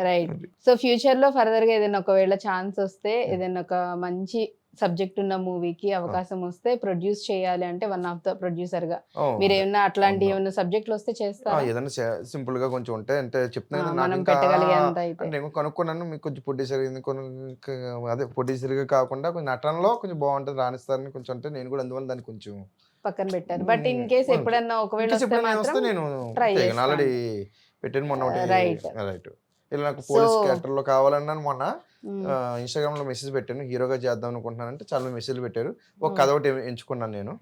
రైట్. సో ఫ్యూచర్ లో ఫర్దర్ గా ఏదైనా ఒకవేళ ఛాన్స్ వస్తే, ఏదైనా ఒక మంచి సబ్జెక్ట్ ఉన్న మూవీకి అవకాశం వస్తే ప్రొడ్యూస్ చేయాలి అంటే, వన్ ఆఫ్ ద ప్రొడ్యూసర్ గా మీరు ఏమన్నా అట్లాంటి ఏమన్నా సబ్జెక్టులు వస్తే చేస్తారా? ఏదైనా సింపుల్ గా కొంచెం ఉంటే, అంటే చెప్తున్నాను మనం పెట్టగలిగేంత అయితే. నేను కనుక్కున్నాను, మీకు కొంచెం ప్రొడ్యూసర్ అదే ప్రొడ్యూసర్ గా కాకుండా కొంచెం నటనలో కొంచెం బాగుంటుంది, రాణిస్తారని కొంచెం అంటే నేను కూడా అందువల్ల దాన్ని కొంచెం పక్కన పెట్టారు. బట్ ఇన్ కేస్ ఎప్పుడన్నా ఒకవేళ వస్తే నేను ఆల్రెడీ పెట్టాను మొన్న. రైట్. ఇలా నాకు పోలీస్ క్యారెక్టర్ లో కావాలన్నాను మొన్న. ఇన్స్టాగ్రామ్ లో మెసేజ్ పెట్టాను, హీరోగా చేద్దాం అనుకుంటున్నాను అంటే చాలా మెసేజ్లు పెట్టారు. ఒక కథ ఒకటి ఎంచుకున్నాను నేను.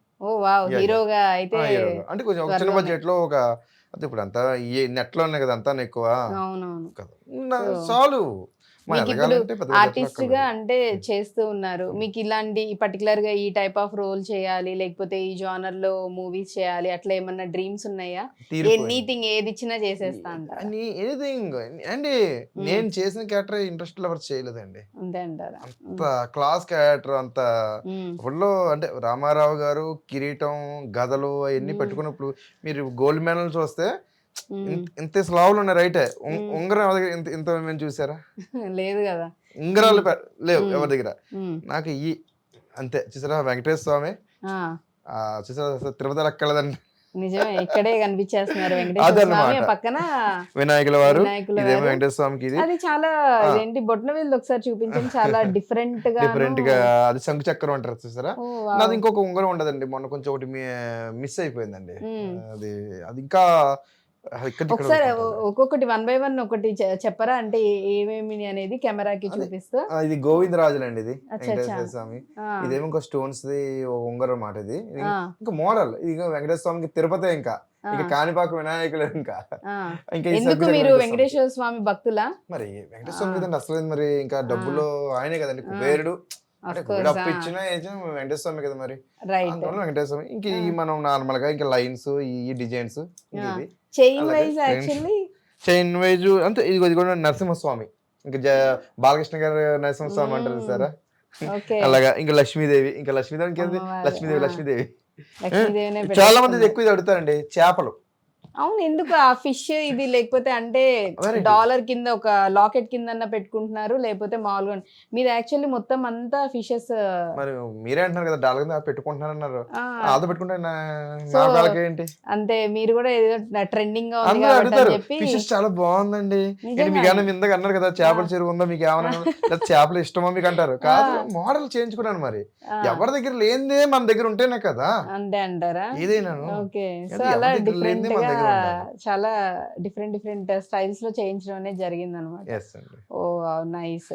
హీరోగా అయితే అంటే కొంచెం ఒక చిన్న బడ్జెట్ లో ఒక, అంటే ఇప్పుడు అంతా ఈ నెట్ లో ఉన్నాయి కదా, అంతా ఎక్కువ చాలు. ఆర్టిస్ట్ గా అంటే చేస్తూ ఉన్నారు, మీకు ఇలాంటి పర్టికులర్ గా ఈ టైప్ ఆఫ్ రోల్ చేయాలి, లేకపోతే ఈ జానర్ లో మూవీస్ చేయాలి, అట్లా ఏమన్నా డ్రీమ్స్ ఉన్నాయా? ఎనీథింగ్ ఏది ఇచ్చినా చేసేస్తా అంటారా? ఎనీథింగ్ అండి. నేను చేసిన క్యారెక్టర్ ఇంట్రెస్ట్ లవర్స్ చేయలేదండి, అంతే అంటారా? అంత క్లాస్ క్యారెక్టర్ అంత. అప్పట్లో అంటే రామారావు గారు కిరీటం, గదలు అవన్నీ పెట్టుకున్నప్పుడు మీరు గోల్డ్ మెడల్ చూస్తే ఇంత స్లావులు ఉన్నాయి, రైటే. ఉంగరం ఇంత మేము చూసారా? లేదు కదా, ఉంగరాలు లేవు ఎవరి దగ్గర. నాకు ఈ అంతే చూసారా, వెంకటేశ్వర స్వామి చూసారా, తిరుపతి ఎక్కలేదండి, నిజమే ఇక్కడే కనిపించేస్తున్నారు వెంకటేశ్వర స్వామి పక్కన వినాయకుల వారు. ఇదేమో వెంకటేశ్వర స్వామికి ఇది. అది చాలా ఏంటి బొట్నవేలు ఒకసారి చూపించండి, చాలా డిఫరెంట్ గా. అది శంకు చక్రం అంటారు చూసారా. నాది ఇంకొక ఉంగరం ఉండదండి, మొన్న కొంచెం ఒకటి మిస్ అయిపోయిందండి. అది ఇంకా ఒకసారి ఒక్కొక్కటి 1 by 1 ఒకటి చెప్పరా, అంటే ఏమేమి అనేది కెమెరాకి చూపిస్తూ. ఇది గోవిందరాజులు అండి, ఇది వెంకటేశ్వర స్వామి. ఇదేమో ఇంకా స్టోన్స్ ది ఉంగరం అన్నమాట. ఇది ఇంకా మోడల్. ఇది వెంకటేశ్వర స్వామికి తిరుపతి, ఇంకా కాణిపాక వినాయకులు. ఇంకా ఎందుకు మీరు వెంకటేశ్వర స్వామి భక్తులా? మరి వెంకటేశ్వర స్వామి కదండి అసలు, మరి ఇంకా డబ్బులో ఆయనే కదండి కుబేరుడు. అప్పు ఇచ్చినా వెంకటేశ్వర స్వామి కదా మరి, అందువల్ల వెంకటేశ్వర స్వామి. ఇంక మనం నార్మల్ గా ఇంకా లైన్స్, ఈ డిజైన్స్, చైన్ వైజ్ అంతే. ఇది కూడా నరసింహస్వామి, ఇంకా బాలకృష్ణ గారు నరసింహస్వామి అంటారు సారా, అలాగా. ఇంకా లక్ష్మీదేవి, ఇంకా లక్ష్మీదేవి ఇంకేంది, లక్ష్మీదేవి చాలా మంది ఎక్కువ ఇది అడుగుతారండి. చేపలు అవును, ఎందుకు ఆ ఫిష్ ఇది లేకపోతే అంటే Variety. డాలర్ కింద ఒక లాకెట్ కింద పెట్టుకుంటున్నారు, లేకపోతే మామూలుగా మీది యాక్చువల్లీ మొత్తం అంతా ఫిషెస్. మరి మీరే అంటున్నారు కదా డాల్ కింద పెట్టుకుంటున్నారన్నారు. వాళ్ళతో పెట్టుకుంటే సో నాకు వాళ్ళకి ఏంటి? అంతే, మీరు కూడా ఏదో ట్రెండింగ్ గా ఉంది అందరూ కాబట్టి అడుగుతారు అని చెప్పి. ఫిషెస్ చాలా బాగుందండి. ఏంటి మీకు నిజంగానే. ఏమైనా ఇందాక అన్నారు కదా చేపల చెరువు ఉందా మీకు ఏమైనా లేదా చేపలు ఇష్టమా మీకు అంటారు. కాదు మోడల్ చేయించుకున్నాను మరి. ఎవరి దగ్గర లేనిదే మన దగ్గర ఉంటేనే కదా అంతే అంటారా? ఏదైనాను. ఓకే, సో అది అలా ఎవరి దగ్గర డిఫరెంట్ లేనిదే మన గా దగ్గర ఉండాలి. చాలా డిఫరెంట్ స్టైల్స్ లో చేయించడం అనేది జరిగింది అనమాట. ఎస్ అండి. ఓ నైస్.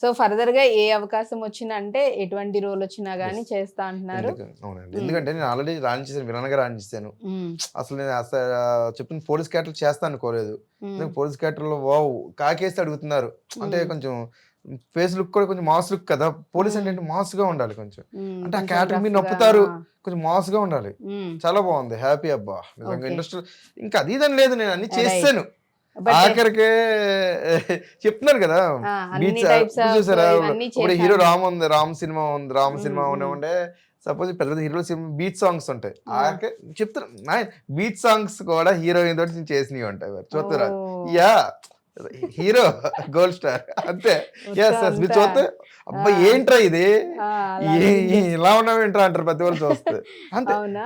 సో ఫర్దర్ గా ఏ అవకాశం వచ్చినా అంటే ఎటువంటి రోల్ వచ్చినా గానీ Yes. చేస్తా అంటున్నారు. అవునండి. ఎందుకంటే నేను ఆల్రెడీ రాణించేసాను, విలన్ గా రాణించేసాను. మ్మ్. అసలు నేను చెప్పిన పోలీస్ క్యారెక్టర్ చేస్తా అనుకోలేదు. మ్మ్. పోలీస్ క్యారెక్టర్ లో వావ్ కాకేస్తే అడుగుతున్నారు. అంటే మ్మ్. కొంచెం ఫేస్ లుక్ కూడా కొంచెం మాస్ లుక్ కదా. పోలీస్ మ్మ్. అంటే మాస్ గా ఉండాలి కొంచెం. మ్మ్. అంటే ఆ కొంచెం క్యారెక్టర్ మీరు rough గా, నొప్పుతారు, కొంచెం మాస్ గా ఉండాలి. మ్మ్. చాలా బాగుంది, హ్యాపీ అబ్బా నిజంగా. Okay. ఇండస్ట్రీ ఇంకా అది ఇదని లేదు, నేను అన్ని Right. చేస్తాను. But ఆఖరికే చెప్తున్నారు కదా అన్ని బీచ్ టైప్స్ ఆఫ్ చూసారా. ఇవన్నీ ఇప్పుడు హీరో చేశాను. రామ్ ఉంది, రామ్ సినిమా ఉంది, రామ్ సినిమా మ్మ్. ఉండే సపోజ్ పెద్ద పెద్ద హీరో సినిమా బీచ్ సాంగ్స్ ఉంటాయి. ఆ. ఆఖరి చెప్తున్నా బీచ్ సాంగ్స్ కూడా హీరోయిన్ తోటి నేను చేసినవి ఉంటాయి. చూస్తారా ఓ. యా హీరో గోల్డ్ స్టార్ అంతే. ఎస్ ఎస్ మీరు చూస్తే అబ్బా ఏంట్రా ఇది ఆ, అలా ఇలా ఉన్నావేంట్రా అంటారు ప్రతి వాళ్ళు చూస్తే. అంతే. అవునా?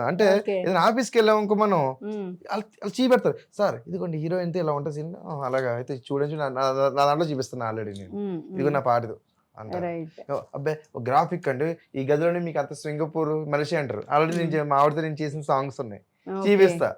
అంటే Okay. ఏదైనా ఆఫీస్కి వెళ్ళాం ఇంకో మనం మ్మ్. వాళ్ళు చూపెడతారు, సార్ ఇదిగోండి హీరోయిన్ ఎలా ఉంటుంది సీన్, అలాగా అయితే చూడండి నా దాంట్లో చూపిస్తాను ఆల్రెడీ నేను, మ్మ్. ఇదిగో నా పాటది అంటారు. రైట్. అబ్బాయి గ్రాఫిక్ అండి ఈ గదిలోనే మీకు అంత సింగపూర్ మనిషి అంటారు. ఆల్రెడీ నేను మా ఆవిడతో నేను చేసిన సాంగ్స్ ఉన్నాయి, చూపిస్తా.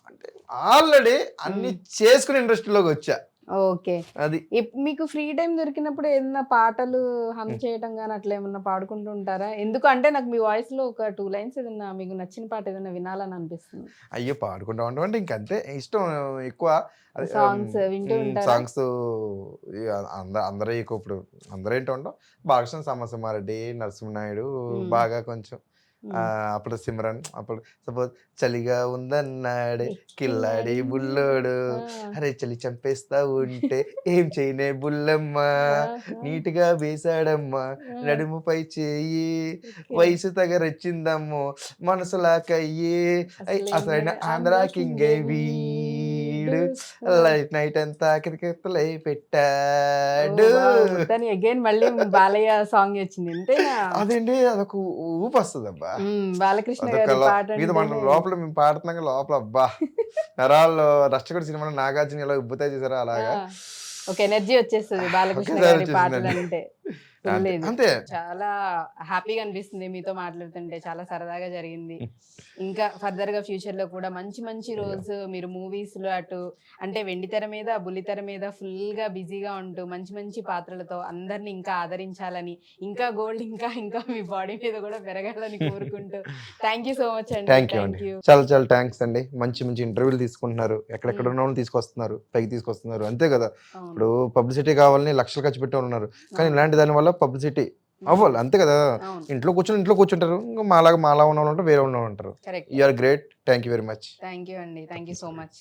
అంటే ఆల్రెడీ అన్ని చేసుకుని ఇండస్ట్రీలోకి వచ్చా. ఓకే. అది మీకు ఫ్రీ టైం దొరికినప్పుడు ఏదైనా పాటలు హమ్ చేయడం కానీ అట్లా ఏమన్నా పాడుకుంటూ ఉంటారా? ఎందుకు అంటే నాకు మీ వాయిస్ లో ఒక 2 లైన్స్ ఏదన్నా మీకు నచ్చిన పాట ఏదైనా వినాలని అనిపిస్తుంది. అయ్యో పాడుకుంటా ఉంటాం అంటే ఇంకంతే ఇష్టం ఎక్కువ. సాంగ్స్ వింటూ ఉంటారా? సాంగ్స్ అందరూ ఎక్కువ ఇప్పుడు అందరూ ఏంటో ఉంటాం. బాలకృష్ణ, సమరసింహారెడ్డి, నరసింహనాయుడు బాగా కొంచెం అప్పుడు సిమ్రన్, అప్పుడు సపోజ్ చలిగా ఉందన్నాడే కిల్లాడి బుల్లోడు, అరే చలి చంపేస్తా ఉంటే ఏం చేయనే బుల్లమ్మ, నీట్గా వేసాడమ్మా నడుముపై చేయి, వయసు తగరొచ్చిందమ్మో మనసులా కయ్యి, అసలైన ఆంధ్రా కింగే వీడు, లైట్ నైట్ అంతా కితకితలై పెట్టాడు. అగైన్ మళ్ళీ బాలయ్య సాంగ్ వచ్చింది అంతేనా? అదేంటి అదొక ఊపు వస్తుంది అబ్బా. బాలకృష్ణ గారి పాట మీద మన లోపల మేము పాడుతున్నాం లోపల అబ్బా నరాల్లో రచ్చగొడి సినిమాలో నాగార్జున ఇలా ఉబ్బుతాయి చూసారా అలాగా ఒక ఎనర్జీ వచ్చేస్తుంది బాలకృష్ణ ఒకేసారి గారి పాటలు వచ్చేసిందండి. అంటే. అంతే. చాలా హ్యాపీగా అనిపిస్తుంది మీతో మాట్లాడుతుంటే, చాలా సరదాగా జరిగింది. ఇంకా ఫర్దర్ గా ఫ్యూచర్ లో కూడా మంచి మంచి రోల్స్ మీరు మూవీస్ లో అటు అంటే వెండితెర మీద బుల్లితెర మీద ఫుల్ గా బిజీగా ఉంటూ మంచి మంచి పాత్రలతో అందరిని ఇంకా ఆదరించాలని, ఇంకా గోల్డ్ ఇంకా ఇంకా మీ బాడీ మీద కూడా పెరగాలని కోరుకుంటూ థ్యాంక్ యూ సో మచ్ అండి. థ్యాంక్ యూ అండి. చాలా చాలా థ్యాంక్స్ అండి. మంచి మంచి ఇంటర్వ్యూలు తీసుకుంటున్నారు, ఎక్కడెక్కడ ఉన్న వాళ్ళని తీసుకొస్తున్నారు, పైకి తీసుకొస్తున్నారు. అంతే కదా, ఇప్పుడు పబ్లిసిటీ కావాలని లక్షలు ఖర్చు పెట్టి ఉన్నారు, కానీ ఇలాంటి దాని వల్ల పబ్లిసిటీ అవ్వాలి అంతే కదా. ఇంట్లో కూర్చుంటారు, ఇంకా మాలా ఉన్న వాళ్ళు ఉంటారు, వేరే ఉన్న వాళ్ళు ఉంటారు. You are great. Thank you very much. Thank you అండి. Thank you so much.